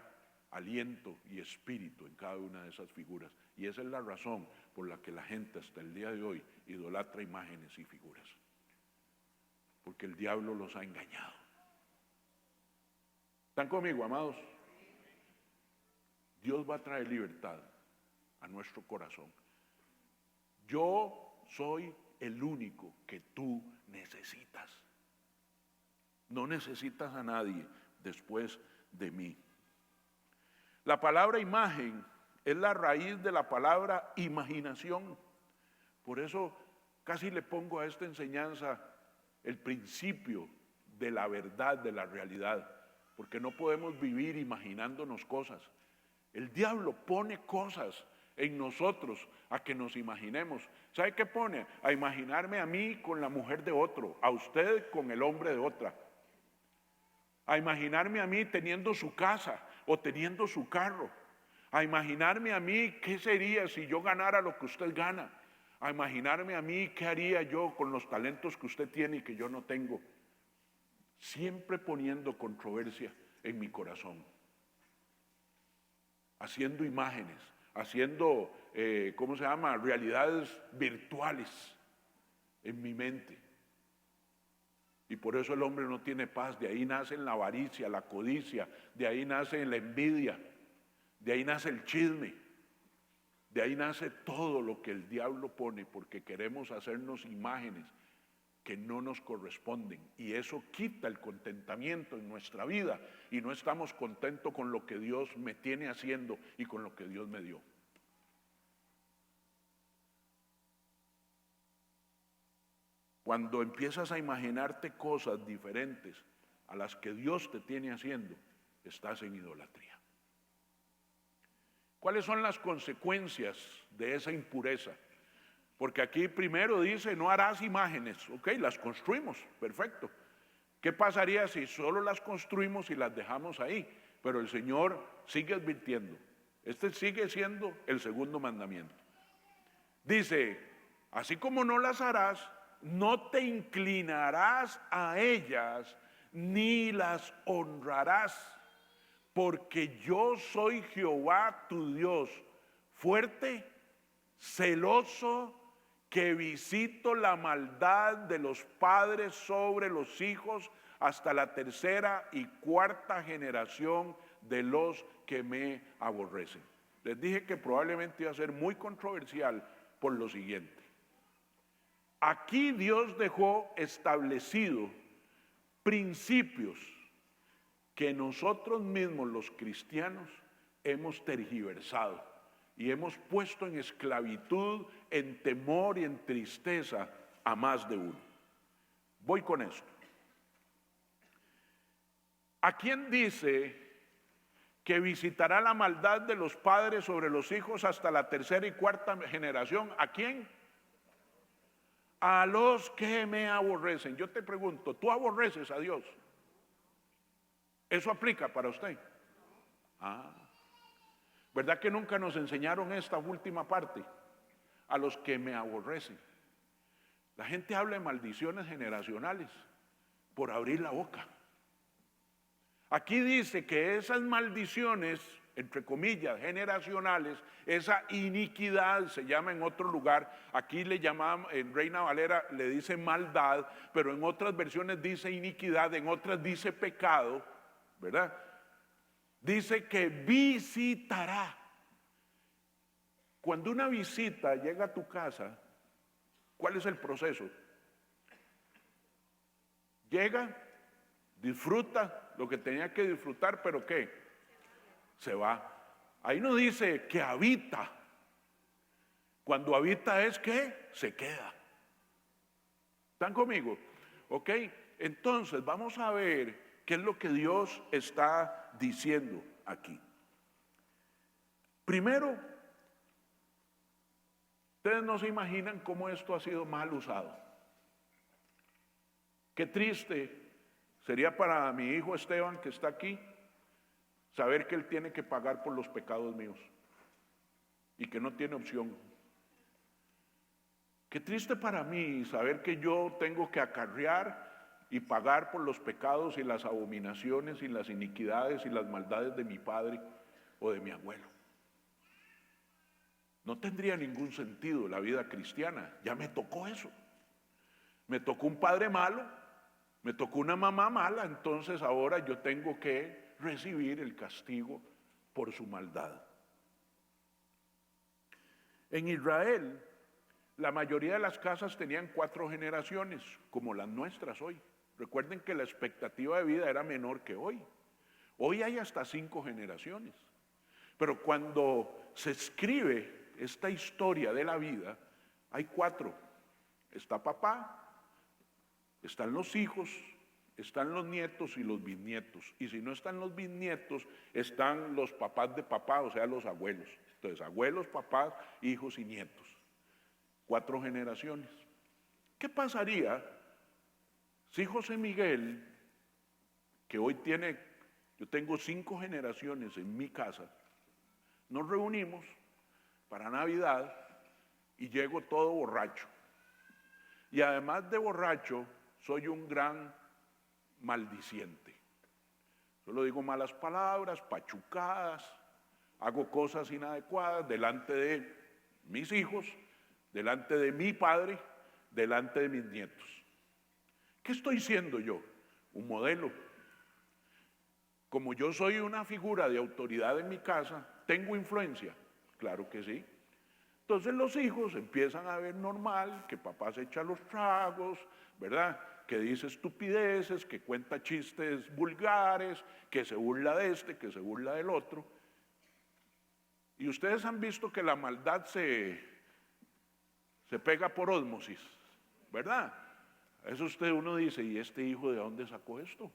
aliento y espíritu en cada una de esas figuras. Y esa es la razón por la que la gente hasta el día de hoy idolatra imágenes y figuras. Porque el diablo los ha engañado. ¿Están conmigo, amados? Dios va a traer libertad a nuestro corazón. Yo soy el único que tú necesitas. No necesitas a nadie después de mí. La palabra imagen es la raíz de la palabra imaginación. Por eso casi le pongo a esta enseñanza el principio de la verdad, de la realidad, porque no podemos vivir imaginándonos cosas. El diablo pone cosas en nosotros a que nos imaginemos. ¿Sabe qué pone? A imaginarme a mí con la mujer de otro, a usted con el hombre de otra. A imaginarme a mí teniendo su casa o teniendo su carro. A imaginarme a mí qué sería si yo ganara lo que usted gana. A imaginarme a mí qué haría yo con los talentos que usted tiene y que yo no tengo. Siempre poniendo controversia en mi corazón. Haciendo imágenes, haciendo, realidades virtuales en mi mente. Y por eso el hombre no tiene paz. De ahí nace la avaricia, la codicia, de ahí nace la envidia, de ahí nace el chisme, de ahí nace todo lo que el diablo pone, porque queremos hacernos imágenes que no nos corresponden, y eso quita el contentamiento en nuestra vida y no estamos contentos con lo que Dios me tiene haciendo y con lo que Dios me dio. Cuando empiezas a imaginarte cosas diferentes a las que Dios te tiene haciendo, estás en idolatría. ¿Cuáles son las consecuencias de esa impureza? Porque aquí primero dice, no harás imágenes. Ok, las construimos, perfecto. ¿Qué pasaría si solo las construimos y las dejamos ahí? Pero el Señor sigue advirtiendo. Este sigue siendo el segundo mandamiento. Dice, así como no las harás, no te inclinarás a ellas, ni las honrarás, porque yo soy Jehová tu Dios, fuerte, celoso, que visito la maldad de los padres sobre los hijos hasta la tercera y cuarta generación de los que me aborrecen. Les dije que probablemente iba a ser muy controversial por lo siguiente. Aquí Dios dejó establecido principios que nosotros mismos los cristianos hemos tergiversado y hemos puesto en esclavitud, en temor y en tristeza a más de uno. Voy con esto. ¿A quién dice que visitará la maldad de los padres sobre los hijos hasta la tercera y cuarta generación? ¿A quién? A los que me aborrecen. Yo te pregunto, ¿tú aborreces a Dios? ¿Eso aplica para usted? ¿Verdad que nunca nos enseñaron esta última parte? A los que me aborrecen. La gente habla de maldiciones generacionales por abrir la boca. Aquí dice que esas maldiciones, entre comillas, generacionales, esa iniquidad se llama en otro lugar, aquí le llamamos, en Reina Valera le dice maldad, pero en otras versiones dice iniquidad, en otras dice pecado, ¿verdad? Dice que visitará. Cuando una visita llega a tu casa, ¿cuál es el proceso? Llega, disfruta lo que tenía que disfrutar, pero ¿qué? Se va. Ahí no dice que habita. Cuando habita es que se queda. ¿Están conmigo? Ok, entonces vamos a ver qué es lo que Dios está diciendo aquí. Primero, ustedes no se imaginan cómo esto ha sido mal usado. Qué triste sería para mi hijo Esteban, que está aquí, saber que él tiene que pagar por los pecados míos y que no tiene opción. Qué triste para mí saber que yo tengo que acarrear y pagar por los pecados y las abominaciones y las iniquidades y las maldades de mi padre o de mi abuelo. No tendría ningún sentido la vida cristiana. Ya me tocó eso. Me tocó un padre malo, me tocó una mamá mala, entonces ahora yo tengo que recibir el castigo por su maldad. En Israel, la mayoría de las casas tenían 4 generaciones, como las nuestras hoy. Recuerden que la expectativa de vida era menor que hoy. Hoy hay hasta 5 generaciones. Pero cuando se escribe esta historia de la vida, hay 4. Está papá, están los hijos, están los nietos y los bisnietos. Y si no están los bisnietos, están los papás de papá, o sea, los abuelos. Entonces, abuelos, papás, hijos y nietos. 4 generaciones. ¿Qué pasaría si José Miguel, que hoy yo tengo 5 generaciones en mi casa, nos reunimos para Navidad y llego todo borracho? Y además de borracho, soy un gran maldiciente. Solo digo malas palabras, pachucadas, hago cosas inadecuadas delante de mis hijos, delante de mi padre, delante de mis nietos. ¿Qué estoy siendo yo? Un modelo. Como yo soy una figura de autoridad en mi casa, ¿tengo influencia? Claro que sí. Entonces los hijos empiezan a ver normal que papá se echa los tragos, ¿verdad? Que dice estupideces, que cuenta chistes vulgares, que se burla de este, que se burla del otro. Y ustedes han visto que la maldad se pega por ósmosis, ¿verdad? Eso uno dice, ¿y este hijo de dónde sacó esto?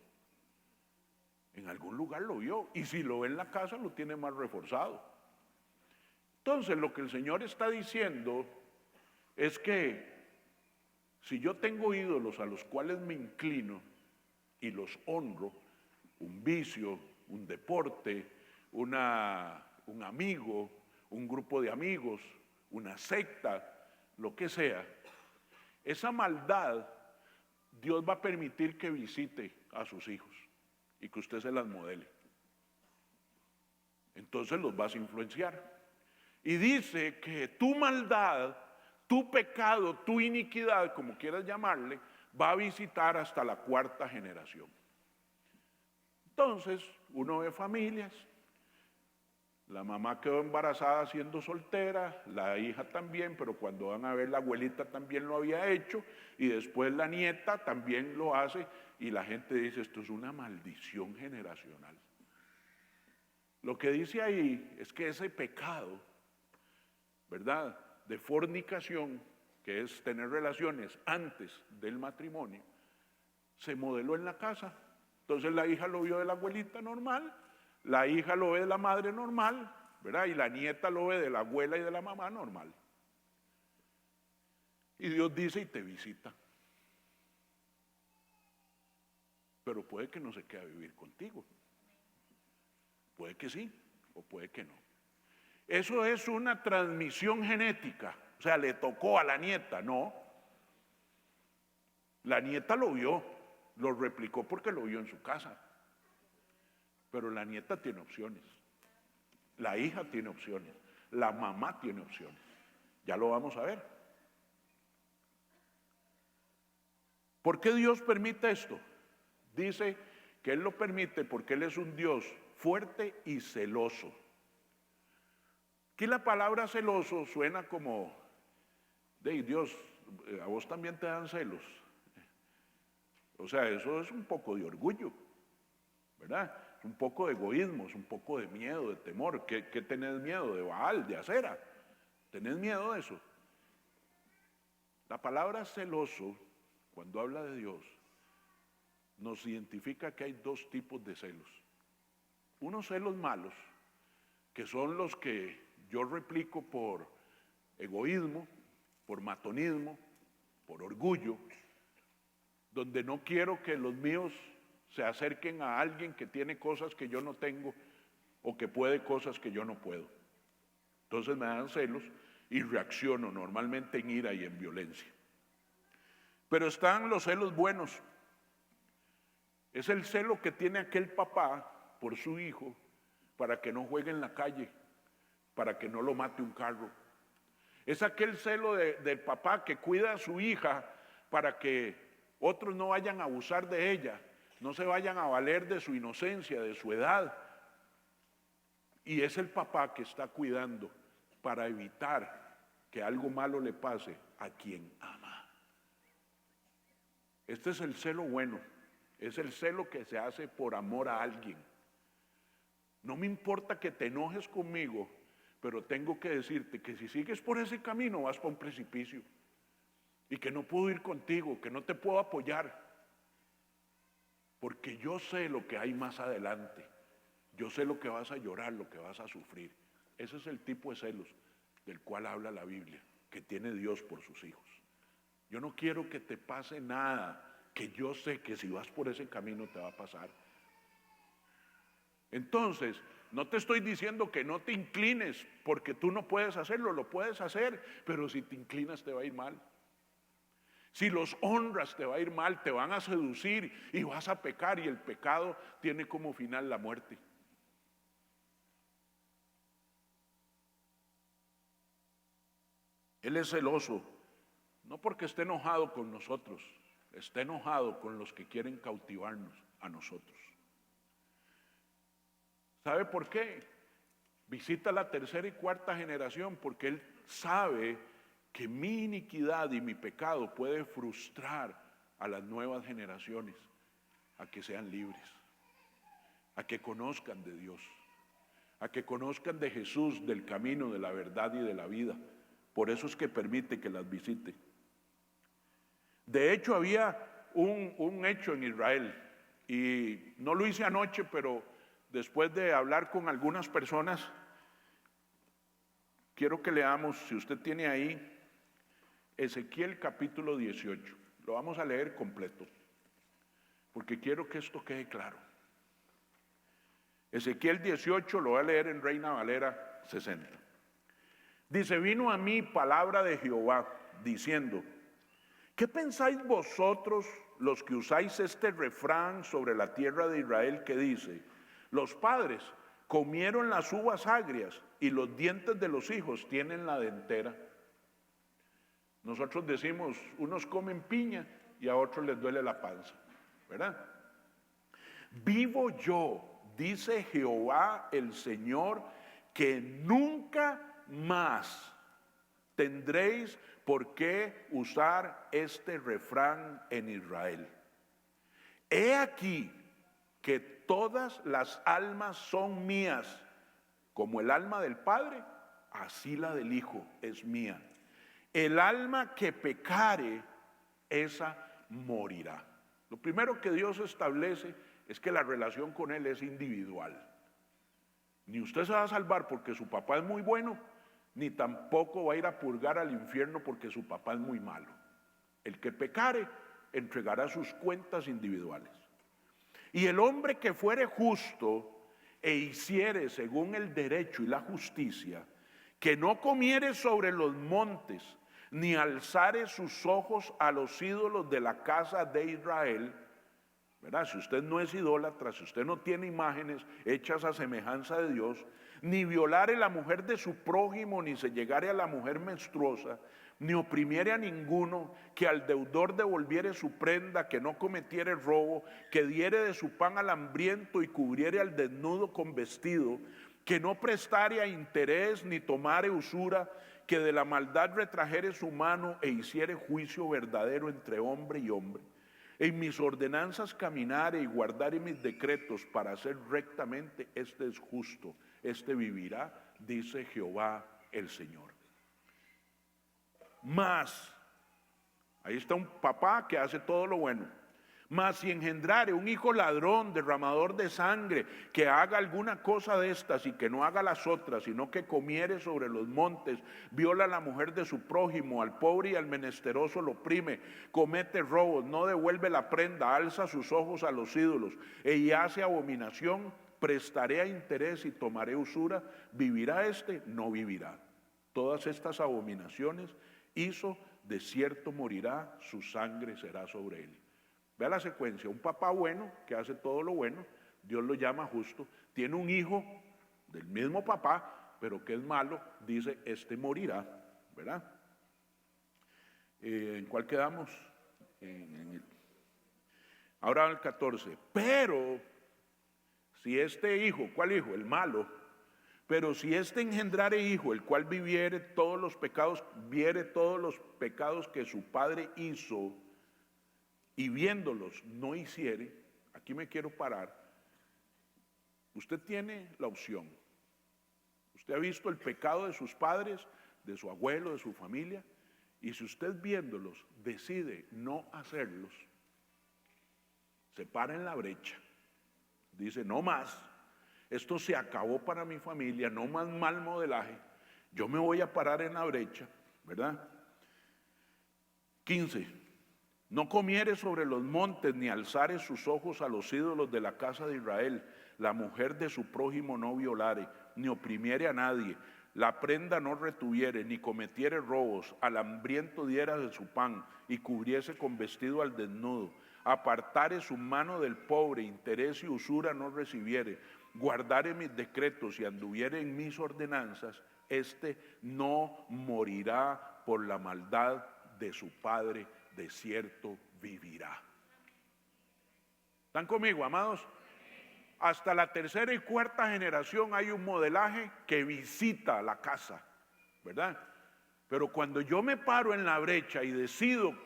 En algún lugar lo vio, y si lo ve en la casa lo tiene más reforzado. Entonces lo que el Señor está diciendo es que si yo tengo ídolos a los cuales me inclino y los honro, un vicio, un deporte, un amigo, un grupo de amigos, una secta, lo que sea, esa maldad Dios va a permitir que visite a sus hijos y que usted se las modele. Entonces los vas a influenciar. Y dice que tu maldad, tu pecado, tu iniquidad, como quieras llamarle, va a visitar hasta la 4ª generación. Entonces, uno ve familias, la mamá quedó embarazada siendo soltera, la hija también, pero cuando van a ver la abuelita también lo había hecho, y después la nieta también lo hace, y la gente dice, esto es una maldición generacional. Lo que dice ahí es que ese pecado, ¿verdad?, de fornicación, que es tener relaciones antes del matrimonio, se modeló en la casa. Entonces la hija lo vio de la abuelita normal, la hija lo ve de la madre normal, ¿verdad?, y la nieta lo ve de la abuela y de la mamá normal. Y Dios dice, y te visita. Pero puede que no se quede a vivir contigo. Puede que sí, o puede que no. Eso es una transmisión genética, o sea, le tocó a la nieta, no. La nieta lo vio, lo replicó porque lo vio en su casa. Pero la nieta tiene opciones, la hija tiene opciones, la mamá tiene opciones. Ya lo vamos a ver. ¿Por qué Dios permite esto? Dice que Él lo permite porque Él es un Dios fuerte y celoso. Aquí la palabra celoso suena como, Dios, a vos también te dan celos. O sea, eso es un poco de orgullo, ¿verdad? Es un poco de egoísmo, es un poco de miedo, de temor. ¿Qué tenés miedo? ¿De Baal, de Acera? ¿Tenés miedo de eso? La palabra celoso, cuando habla de Dios, nos identifica que hay 2 tipos de celos. Unos celos malos, que son los que yo replico por egoísmo, por matonismo, por orgullo, donde no quiero que los míos se acerquen a alguien que tiene cosas que yo no tengo o que puede cosas que yo no puedo. Entonces me dan celos y reacciono normalmente en ira y en violencia. Pero están los celos buenos. Es el celo que tiene aquel papá por su hijo para que no juegue en la calle, para que no lo mate un carro. Es aquel celo del papá que cuida a su hija para que otros no vayan a abusar de ella, no se vayan a valer de su inocencia, de su edad. Y es el papá que está cuidando para evitar que algo malo le pase a quien ama. Este es el celo bueno, es el celo que se hace por amor a alguien. No me importa que te enojes conmigo, pero tengo que decirte que si sigues por ese camino vas para un precipicio y que no puedo ir contigo, que no te puedo apoyar, porque yo sé lo que hay más adelante. Yo sé lo que vas a llorar, lo que vas a sufrir. Ese es el tipo de celos del cual habla la Biblia, que tiene Dios por sus hijos. Yo no quiero que te pase nada, que yo sé que si vas por ese camino te va a pasar. Entonces, no te estoy diciendo que no te inclines, porque tú no puedes hacerlo, lo puedes hacer, pero si te inclinas te va a ir mal. Si los honras te va a ir mal, te van a seducir y vas a pecar, y el pecado tiene como final la muerte. Él es celoso, no porque esté enojado con nosotros, está enojado con los que quieren cautivarnos a nosotros. ¿Sabe por qué? Visita la tercera y cuarta generación, porque Él sabe que mi iniquidad y mi pecado puede frustrar a las nuevas generaciones a que sean libres, a que conozcan de Dios, a que conozcan de Jesús, del camino, de la verdad y de la vida. Por eso es que permite que las visite. De hecho, había un hecho en Israel, y no lo hice anoche, pero después de hablar con algunas personas, quiero que leamos, si usted tiene ahí, Ezequiel capítulo 18. Lo vamos a leer completo, porque quiero que esto quede claro. Ezequiel 18 lo voy a leer en Reina Valera 60. Dice: vino a mí palabra de Jehová, diciendo: ¿qué pensáis vosotros los que usáis este refrán sobre la tierra de Israel que dice: los padres comieron las uvas agrias y los dientes de los hijos tienen la dentera? Nosotros decimos, unos comen piña y a otros les duele la panza, ¿verdad? Vivo yo, dice Jehová el Señor, que nunca más tendréis por qué usar este refrán en Israel. He aquí que todas las almas son mías, como el alma del Padre, así la del Hijo es mía. El alma que pecare, esa morirá. Lo primero que Dios establece es que la relación con Él es individual. Ni usted se va a salvar porque su papá es muy bueno, ni tampoco va a ir a purgar al infierno porque su papá es muy malo. El que pecare entregará sus cuentas individuales. Y el hombre que fuere justo e hiciere según el derecho y la justicia, que no comiere sobre los montes, ni alzare sus ojos a los ídolos de la casa de Israel, ¿verdad? Si usted no es idólatra, si usted no tiene imágenes hechas a semejanza de Dios, ni violare la mujer de su prójimo, ni se llegare a la mujer menstruosa, ni oprimiere a ninguno, que al deudor devolviere su prenda, que no cometiere robo, que diere de su pan al hambriento y cubriere al desnudo con vestido, que no prestare a interés ni tomare usura, que de la maldad retrajere su mano e hiciere juicio verdadero entre hombre y hombre. En mis ordenanzas caminare y guardare mis decretos para hacer rectamente, este es justo, este vivirá, dice Jehová el Señor. Mas, ahí está un papá que hace todo lo bueno. Mas si engendrare un hijo ladrón, derramador de sangre, que haga alguna cosa de estas y que no haga las otras, sino que comiere sobre los montes, viola a la mujer de su prójimo, al pobre y al menesteroso lo oprime, comete robos, no devuelve la prenda, alza sus ojos a los ídolos, y hace abominación, prestaré a interés y tomaré usura, ¿vivirá este? No vivirá. Todas estas abominaciones hizo, de cierto morirá, su sangre será sobre él. Vea la secuencia: un papá bueno que hace todo lo bueno, Dios lo llama justo, tiene un hijo del mismo papá, pero que es malo, dice, este morirá, ¿verdad? ¿En cuál quedamos? Ahora el 14. Pero si este hijo, ¿cuál hijo? El malo, Pero si éste engendrare hijo, el cual viere todos los pecados que su padre hizo, y viéndolos no hiciere, aquí me quiero parar, usted tiene la opción. Usted ha visto el pecado de sus padres, de su abuelo, de su familia, y si usted viéndolos decide no hacerlos, se para en la brecha, dice no más, esto se acabó para mi familia, no más mal modelaje, yo me voy a parar en la brecha, ¿verdad? 15. No comiere sobre los montes, ni alzare sus ojos a los ídolos de la casa de Israel. La mujer de su prójimo no violare, ni oprimiere a nadie. La prenda no retuviere, ni cometiere robos. Al hambriento diera de su pan, y cubriese con vestido al desnudo. Apartare su mano del pobre, interés y usura no recibiere. Guardare mis decretos y anduviere en mis ordenanzas, este no morirá por la maldad de su padre, de cierto vivirá. ¿Están conmigo, amados? Hasta la tercera y cuarta generación hay un modelaje que visita la casa, ¿verdad? Pero cuando yo me paro en la brecha y decido,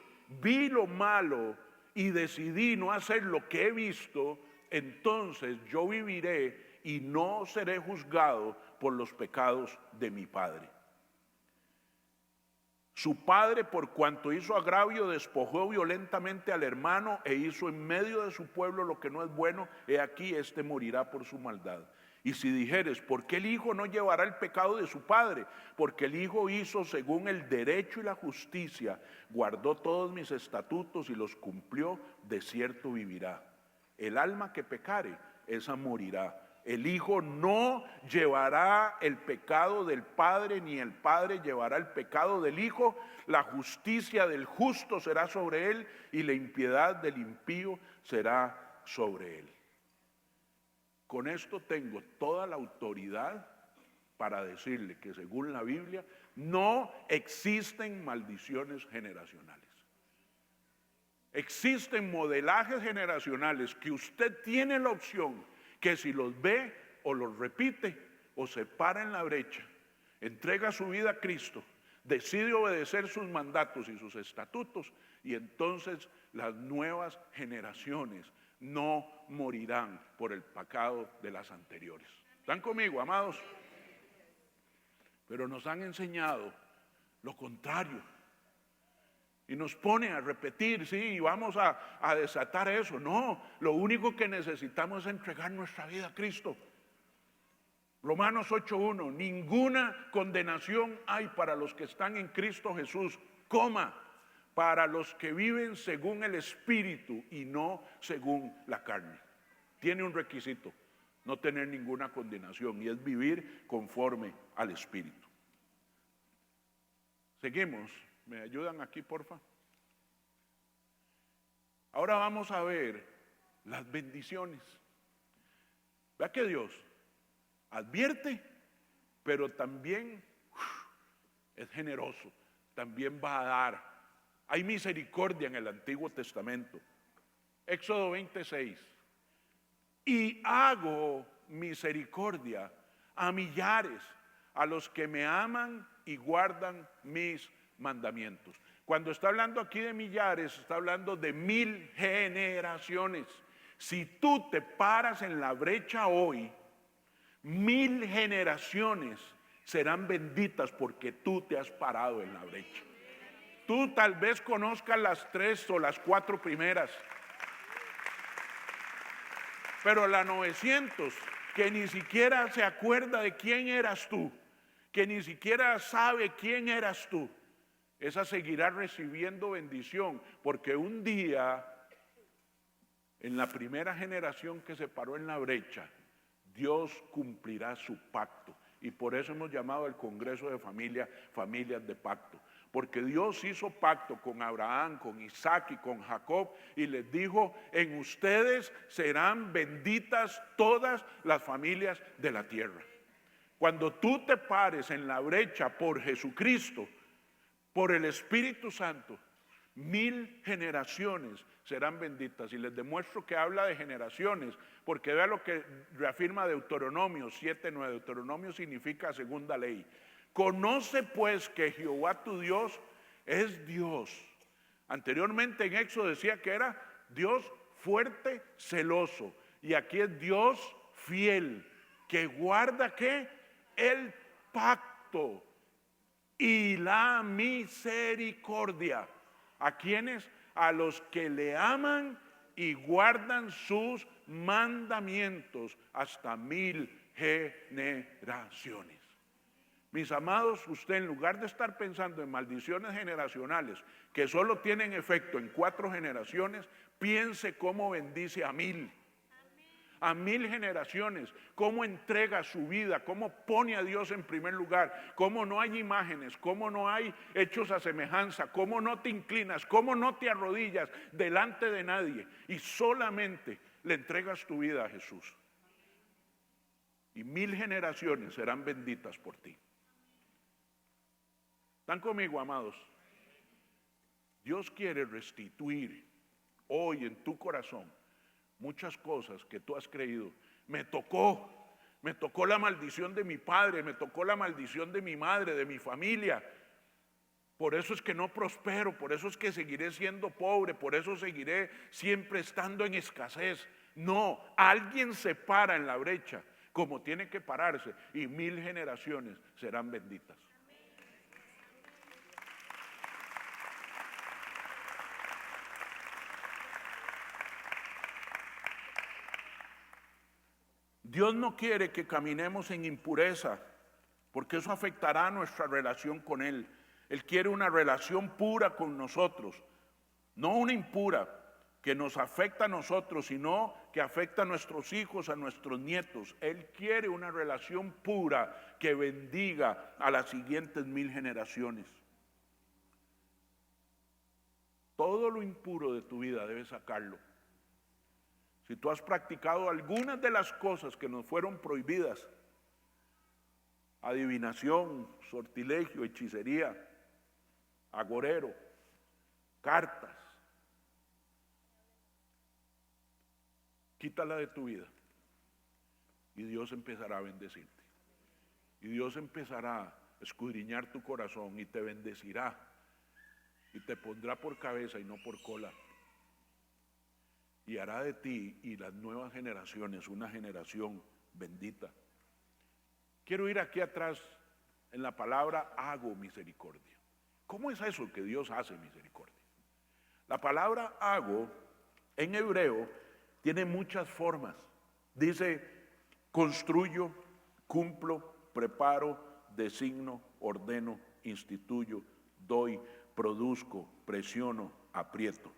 vi lo malo y decidí no hacer lo que he visto, entonces yo viviré y no seré juzgado por los pecados de mi padre. Su padre, por cuanto hizo agravio, despojó violentamente al hermano e hizo en medio de su pueblo lo que no es bueno, he aquí éste morirá por su maldad. Y si dijeres, ¿por qué el hijo no llevará el pecado de su padre? Porque el hijo hizo según el derecho y la justicia, guardó todos mis estatutos y los cumplió, de cierto vivirá. El alma que pecare, esa morirá. El hijo no llevará el pecado del padre, ni el padre llevará el pecado del hijo. La justicia del justo será sobre él, y la impiedad del impío será sobre él. Con esto tengo toda la autoridad para decirle que según la Biblia no existen maldiciones generacionales. Existen modelajes generacionales que usted tiene la opción que si los ve o los repite o se para en la brecha, entrega su vida a Cristo, decide obedecer sus mandatos y sus estatutos, y entonces las nuevas generaciones no morirán por el pecado de las anteriores. ¿Están conmigo, amados? Pero nos han enseñado lo contrario. Y nos pone a repetir, sí, vamos a desatar eso. No, lo único que necesitamos es entregar nuestra vida a Cristo. Romanos 8:1, ninguna condenación hay para los que están en Cristo Jesús, para los que viven según el Espíritu y no según la carne. Tiene un requisito, no tener ninguna condenación, y es vivir conforme al Espíritu. Seguimos. ¿Me ayudan aquí, porfa? Ahora vamos a ver las bendiciones. Vea que Dios advierte, pero también es generoso, también va a dar. Hay misericordia en el Antiguo Testamento. Éxodo 26. Y hago misericordia a millares, a los que me aman y guardan mis mandamientos. Cuando está hablando aquí de millares, está hablando de 1000 generaciones. Si tú te paras en la brecha hoy, 1000 generaciones serán benditas porque tú te has parado en la brecha. Tú tal vez conozcas las 3 o las 4 primeras, pero la 900, que ni siquiera se acuerda de quién eras tú, que ni siquiera sabe quién eras tú, esa seguirá recibiendo bendición, porque un día, en la primera generación que se paró en la brecha, Dios cumplirá su pacto. Y por eso hemos llamado al Congreso de Familia, Familias de Pacto. Porque Dios hizo pacto con Abraham, con Isaac y con Jacob, y les dijo, en ustedes serán benditas todas las familias de la tierra. Cuando tú te pares en la brecha por Jesucristo, por el Espíritu Santo, 1000 generaciones serán benditas. Y les demuestro que habla de generaciones, porque vea lo que reafirma Deuteronomio 7:9. Deuteronomio significa segunda ley. Conoce pues que Jehová tu Dios es Dios. Anteriormente en Éxodo decía que era Dios fuerte, celoso. Y aquí es Dios fiel, que guarda ¿qué? El pacto y la misericordia. ¿A quiénes? A los que le aman y guardan sus mandamientos hasta 1000 generaciones. Mis amados, usted en lugar de estar pensando en maldiciones generacionales que solo tienen efecto en 4 generaciones, piense cómo bendice a 1000. A 1000 generaciones, cómo entrega su vida, cómo pone a Dios en primer lugar, cómo no hay imágenes, cómo no hay hechos a semejanza, cómo no te inclinas, cómo no te arrodillas delante de nadie y solamente le entregas tu vida a Jesús. Y 1000 generaciones serán benditas por ti. ¿Están conmigo, amados? Dios quiere restituir hoy en tu corazón muchas cosas que tú has creído. Me tocó la maldición de mi padre, me tocó la maldición de mi madre, de mi familia. Por eso es que no prospero, por eso es que seguiré siendo pobre, por eso seguiré siempre estando en escasez. No, alguien se para en la brecha como tiene que pararse y 1000 generaciones serán benditas. Dios no quiere que caminemos en impureza, porque eso afectará nuestra relación con Él. Él quiere una relación pura con nosotros, no una impura que nos afecta a nosotros, sino que afecta a nuestros hijos, a nuestros nietos. Él quiere una relación pura que bendiga a las siguientes 1000 generaciones. Todo lo impuro de tu vida debes sacarlo. Si tú has practicado algunas de las cosas que nos fueron prohibidas, adivinación, sortilegio, hechicería, agorero, cartas, quítala de tu vida y Dios empezará a bendecirte. Y Dios empezará a escudriñar tu corazón y te bendecirá y te pondrá por cabeza y no por cola. Y hará de ti y las nuevas generaciones una generación bendita. Quiero ir aquí atrás en la palabra hago misericordia. ¿Cómo es eso que Dios hace misericordia? La palabra hago en hebreo tiene muchas formas. Dice construyo, cumplo, preparo, designo, ordeno, instituyo, doy, produzco, presiono, aprieto.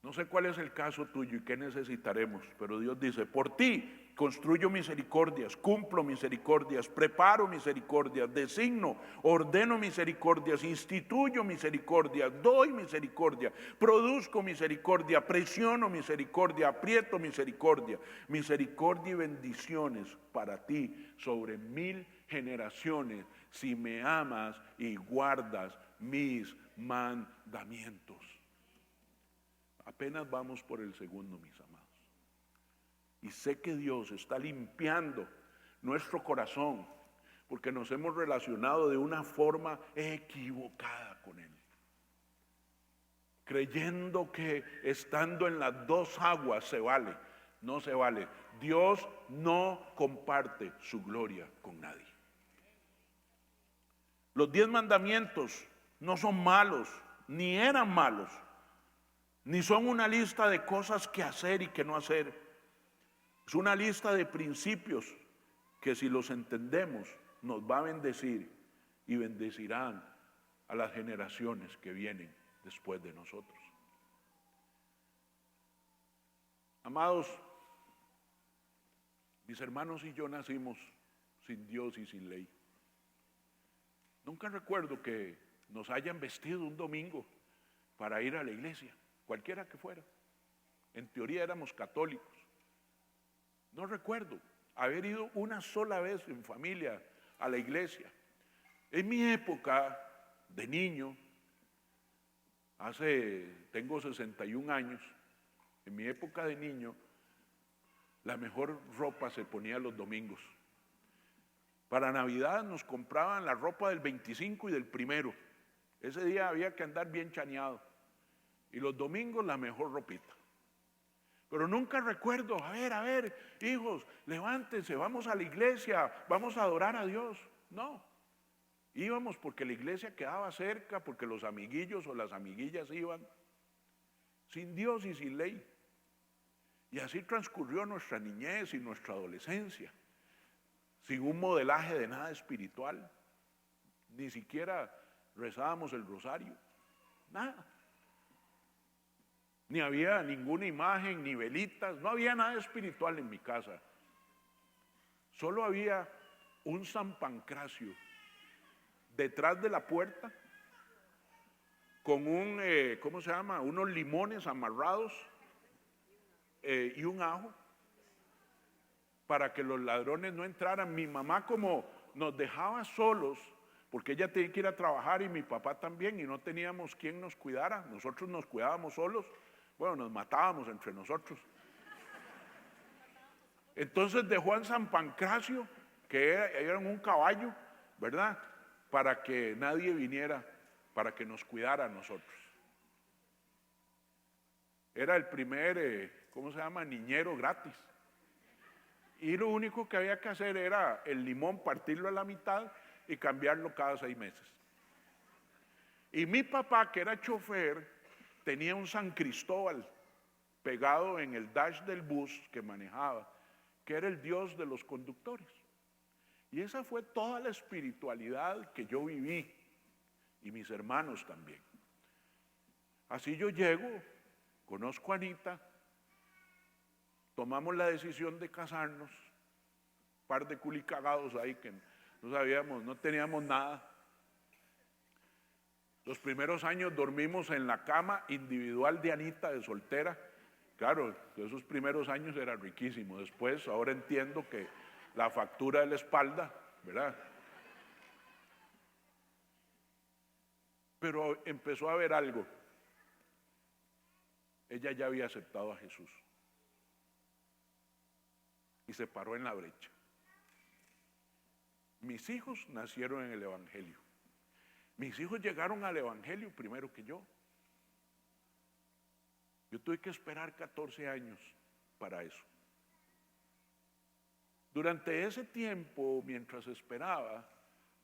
No sé cuál es el caso tuyo y qué necesitaremos, pero Dios dice, por ti construyo misericordias, cumplo misericordias, preparo misericordias, designo, ordeno misericordias, instituyo misericordias, doy misericordia, produzco misericordia, presiono misericordia, aprieto misericordia, misericordia y bendiciones para ti sobre 1000 generaciones si me amas y guardas mis mandamientos. Apenas vamos por el segundo, mis amados. Y sé que Dios está limpiando nuestro corazón porque nos hemos relacionado de una forma equivocada con Él. Creyendo que estando en las dos aguas se vale. No se vale. Dios no comparte su gloria con nadie. Los 10 mandamientos no son malos, ni eran malos. Ni son una lista de cosas que hacer y que no hacer. Es una lista de principios que si los entendemos nos va a bendecir y bendecirán a las generaciones que vienen después de nosotros. Amados, mis hermanos y yo nacimos sin Dios y sin ley. Nunca recuerdo que nos hayan vestido un domingo para ir a la iglesia. Cualquiera que fuera. En teoría éramos católicos. No recuerdo haber ido una sola vez en familia a la iglesia. En mi época de niño, Tengo 61 años, en mi época de niño, la mejor ropa se ponía los domingos. Para Navidad nos compraban la ropa del 25 y del 1. Ese día había que andar bien chaneado. Y los domingos la mejor ropita. Pero nunca recuerdo, a ver, hijos, levántense, vamos a la iglesia, vamos a adorar a Dios. No, íbamos porque la iglesia quedaba cerca, porque los amiguillos o las amiguillas iban, sin Dios y sin ley. Y así transcurrió nuestra niñez y nuestra adolescencia, sin un modelaje de nada espiritual. Ni siquiera rezábamos el rosario, nada. Ni había ninguna imagen, ni velitas, no había nada espiritual en mi casa. Solo había un San Pancracio detrás de la puerta con unos limones amarrados y un ajo para que los ladrones no entraran. Mi mamá, como nos dejaba solos, porque ella tenía que ir a trabajar y mi papá también, y no teníamos quien nos cuidara, nosotros nos cuidábamos solos. Bueno, nos matábamos entre nosotros. Entonces dejó a San Pancracio, que era un caballo, ¿verdad? Para que nadie viniera, para que nos cuidara a nosotros. Era el primer, niñero gratis. Y lo único que había que hacer era el limón, partirlo a la mitad y cambiarlo cada 6 meses. Y mi papá, que era chofer, tenía un San Cristóbal pegado en el dash del bus que manejaba, que era el Dios de los conductores. Y esa fue toda la espiritualidad que yo viví, y mis hermanos también. Así yo llego, conozco a Anita, tomamos la decisión de casarnos, un par de culicagados ahí que no sabíamos, no teníamos nada. Los primeros años dormimos en la cama individual de Anita, de soltera. Claro, esos primeros años era riquísimo. Después, ahora entiendo que la factura de la espalda, ¿verdad? Pero empezó a haber algo. Ella ya había aceptado a Jesús y se paró en la brecha. Mis hijos nacieron en el Evangelio. Mis hijos llegaron al Evangelio primero que yo. Yo tuve que esperar 14 años para eso. Durante ese tiempo, mientras esperaba,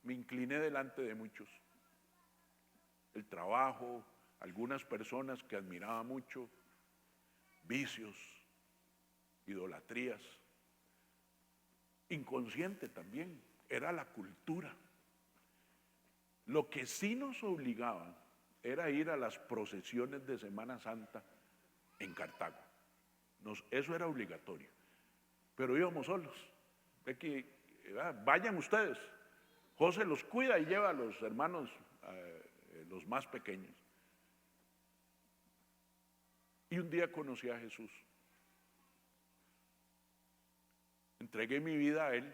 me incliné delante de muchos. El trabajo, algunas personas que admiraba mucho, vicios, idolatrías, inconsciente también, era la cultura. Lo que sí nos obligaba era ir a las procesiones de Semana Santa en Cartago. Eso era obligatorio. Pero íbamos solos. Vayan ustedes. José los cuida y lleva a los hermanos, los más pequeños. Y un día conocí a Jesús. Entregué mi vida a Él.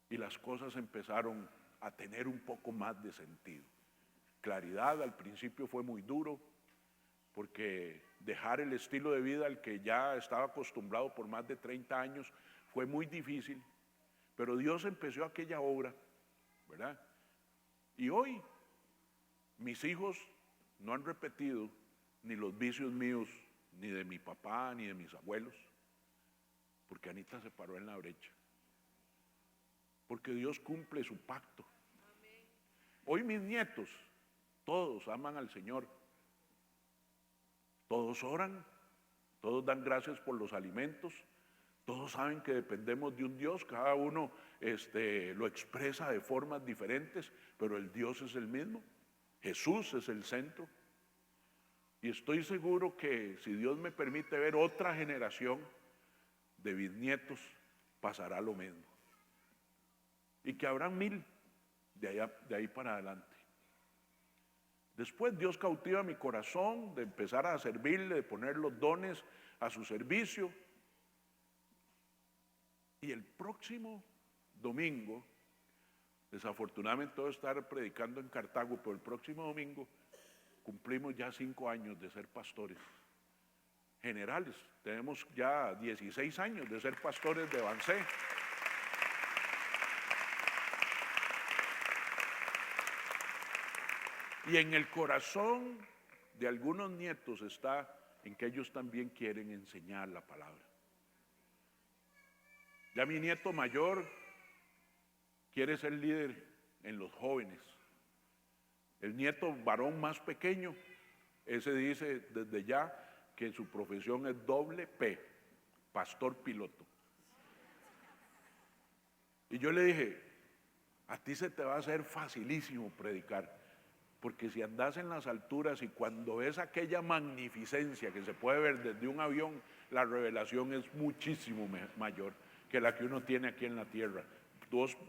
Y las cosas empezaron a tener un poco más de sentido. Claridad, al principio fue muy duro, porque dejar el estilo de vida al que ya estaba acostumbrado por más de 30 años fue muy difícil, pero Dios empezó aquella obra, ¿verdad? Y hoy mis hijos no han repetido ni los vicios míos, ni de mi papá, ni de mis abuelos, porque Anita se paró en la brecha. Porque Dios cumple su pacto. Hoy mis nietos, todos aman al Señor. Todos oran, todos dan gracias por los alimentos, todos saben que dependemos de un Dios, cada uno lo expresa de formas diferentes, pero el Dios es el mismo. Jesús es el centro. Y estoy seguro que si Dios me permite ver otra generación de bisnietos, pasará lo mismo. Y que habrán 1000 de ahí para adelante. Después Dios cautiva mi corazón de empezar a servirle, de poner los dones a su servicio. Y el próximo domingo Desafortunadamente voy a estar predicando en Cartago, pero el próximo domingo cumplimos ya 5 años de ser pastores generales. Tenemos ya 16 años de ser pastores de Bancé. Y en el corazón de algunos nietos está en que ellos también quieren enseñar la palabra. Ya mi nieto mayor quiere ser líder en los jóvenes. El nieto varón más pequeño, ese dice desde ya que su profesión es doble P, pastor piloto. Y yo le dije, a ti se te va a hacer facilísimo predicar, porque si andas en las alturas y cuando ves aquella magnificencia que se puede ver desde un avión, la revelación es muchísimo mayor que la que uno tiene aquí en la tierra.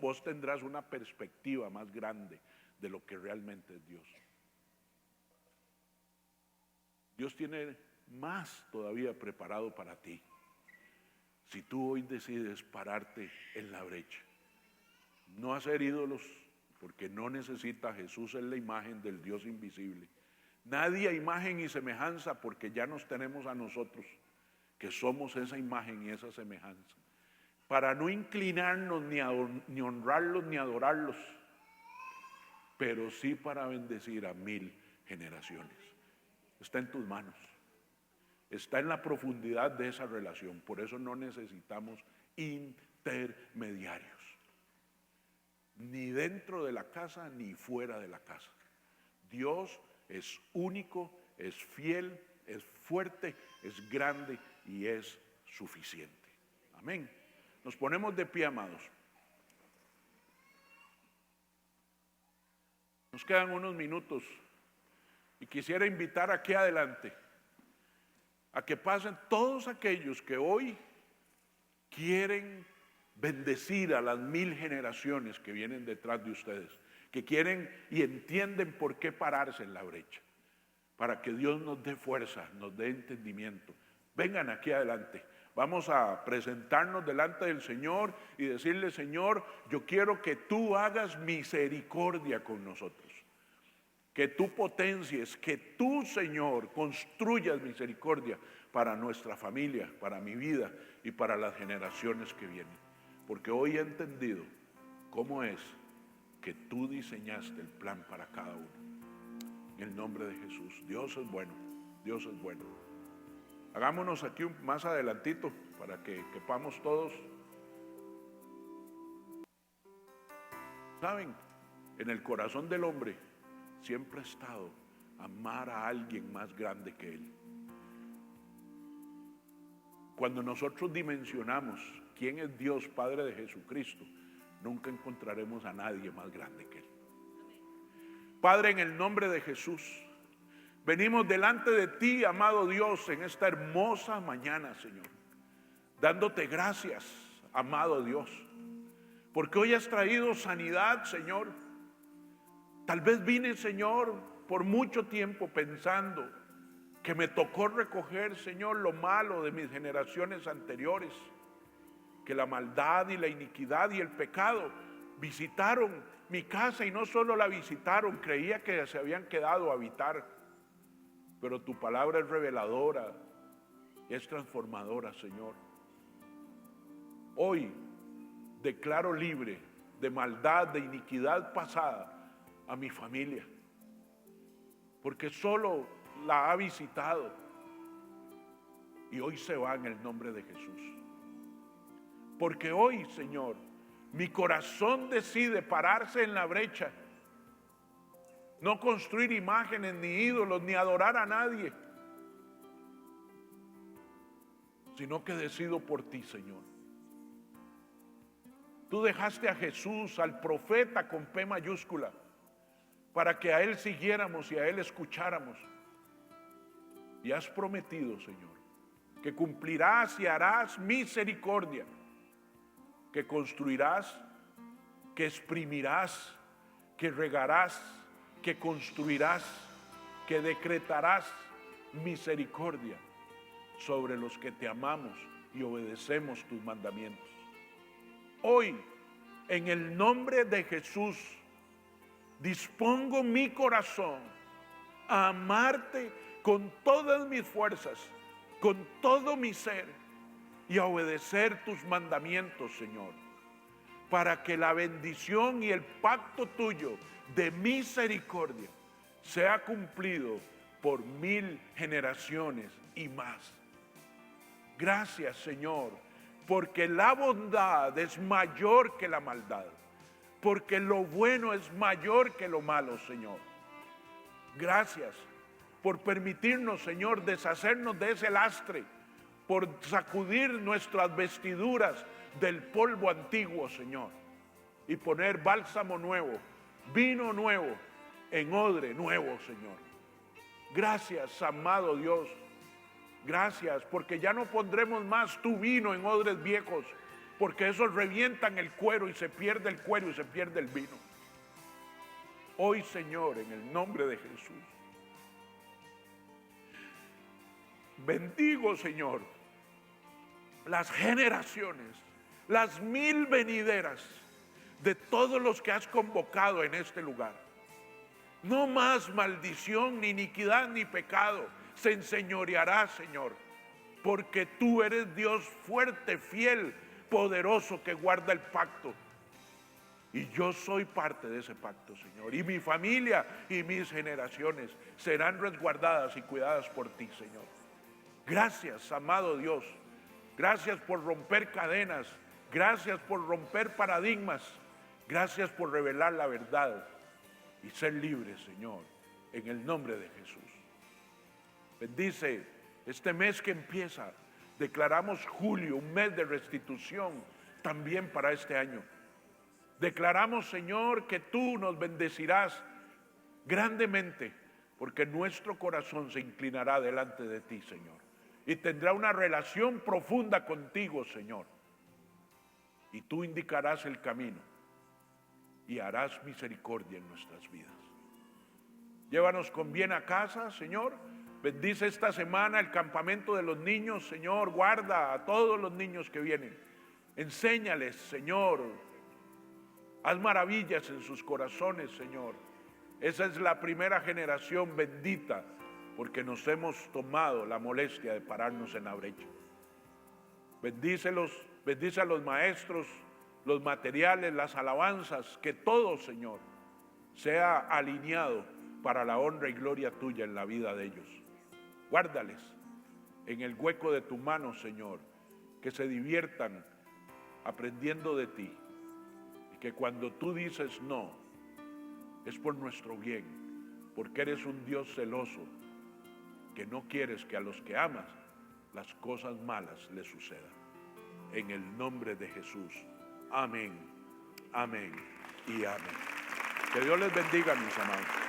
Vos tendrás una perspectiva más grande de lo que realmente es Dios. Dios tiene más todavía preparado para ti. Si tú hoy decides pararte en la brecha, no hacer ídolos, porque no necesita, Jesús es la imagen del Dios invisible. Nadie a imagen y semejanza, porque ya nos tenemos a nosotros, que somos esa imagen y esa semejanza. Para no inclinarnos ni honrarlos ni adorarlos, pero sí para bendecir a 1000 generaciones. Está en tus manos. Está en la profundidad de esa relación. Por eso no necesitamos intermediarios. Ni dentro de la casa, ni fuera de la casa. Dios es único, es fiel, es fuerte, es grande y es suficiente. Amén. Nos ponemos de pie, amados. Nos quedan unos minutos y quisiera invitar aquí adelante a que pasen todos aquellos que hoy quieren bendecir a las 1000 generaciones que vienen detrás de ustedes, que quieren y entienden por qué pararse en la brecha, para que Dios nos dé fuerza, nos dé entendimiento. Vengan aquí adelante. Vamos a presentarnos delante del Señor y decirle: Señor, yo quiero que tú hagas misericordia con nosotros, que tú potencies, que tú, Señor, construyas misericordia para nuestra familia, para mi vida y para las generaciones que vienen. Porque hoy he entendido cómo es que tú diseñaste el plan para cada uno. En el nombre de Jesús. Dios es bueno, Dios es bueno. Hagámonos aquí más adelantito para que quepamos todos. ¿Saben? En el corazón del hombre siempre ha estado amar a alguien más grande que él. Cuando nosotros dimensionamos quién es Dios, Padre de Jesucristo, nunca encontraremos a nadie más grande que él. Padre, en el nombre de Jesús, venimos delante de ti, amado Dios, en esta hermosa mañana, Señor, dándote gracias, amado Dios, porque hoy has traído sanidad, Señor. Tal vez vine, Señor, por mucho tiempo pensando que me tocó recoger, Señor, lo malo de mis generaciones anteriores, que la maldad y la iniquidad y el pecado visitaron mi casa, y no solo la visitaron, creía que se habían quedado a habitar. Pero tu palabra es reveladora, es transformadora, Señor. Hoy declaro libre de maldad, de iniquidad pasada a mi familia, porque solo la ha visitado y hoy se va en el nombre de Jesús. Porque hoy, Señor, mi corazón decide pararse en la brecha, no construir imágenes ni ídolos ni adorar a nadie, sino que decido por ti, Señor. Tú dejaste a Jesús, al profeta con P mayúscula, para que a él siguiéramos y a él escucháramos. Y has prometido, Señor, que cumplirás y harás misericordia, que construirás, que exprimirás, que regarás, que construirás, que decretarás misericordia sobre los que te amamos y obedecemos tus mandamientos. Hoy En el nombre de Jesús, dispongo mi corazón a amarte con todas mis fuerzas, con todo mi ser, y a obedecer tus mandamientos, Señor, para que la bendición y el pacto tuyo de misericordia sea cumplido por 1000 generaciones y más. Gracias, Señor, porque la bondad es mayor que la maldad, porque lo bueno es mayor que lo malo, Señor. Gracias por permitirnos, Señor, deshacernos de ese lastre, por sacudir nuestras vestiduras del polvo antiguo, Señor, y poner bálsamo nuevo, vino nuevo, en odre nuevo, Señor. Gracias, amado Dios. Gracias, porque ya no pondremos más tu vino en odres viejos, porque esos revientan el cuero y se pierde el cuero y se pierde el vino. Hoy, Señor, en el nombre de Jesús, bendigo, Señor, las generaciones, las 1000 venideras de todos los que has convocado en este lugar. No más maldición, ni iniquidad, ni pecado se enseñoreará, Señor, porque tú eres Dios fuerte, fiel, poderoso, que guarda el pacto. Y yo soy parte de ese pacto, Señor. Y mi familia y mis generaciones serán resguardadas y cuidadas por ti, Señor. Gracias, amado Dios. Gracias por romper cadenas. Gracias por romper paradigmas. Gracias por revelar la verdad y ser libres, Señor, en el nombre de Jesús. Bendice este mes que empieza. Declaramos julio, un mes de restitución también para este año. Declaramos, Señor, que tú nos bendecirás grandemente, porque nuestro corazón se inclinará delante de ti, Señor, y tendrá una relación profunda contigo, Señor. Y tú indicarás el camino y harás misericordia en nuestras vidas. Llévanos con bien a casa, Señor. Bendice esta semana el campamento de los niños, Señor. Guarda a todos los niños que vienen. Enséñales, Señor. Haz maravillas en sus corazones, Señor. Esa es la primera generación bendita, porque nos hemos tomado la molestia de pararnos en la brecha. Bendícelos, bendice a los maestros, los materiales, las alabanzas, que todo, Señor, sea alineado para la honra y gloria tuya en la vida de ellos. Guárdales en el hueco de tu mano, Señor, que se diviertan aprendiendo de ti, y que cuando tú dices no, es por nuestro bien, porque eres un Dios celoso, que no quieres que a los que amas las cosas malas les sucedan. En el nombre de Jesús. Amén, amén y amén. Que Dios les bendiga, mis amados.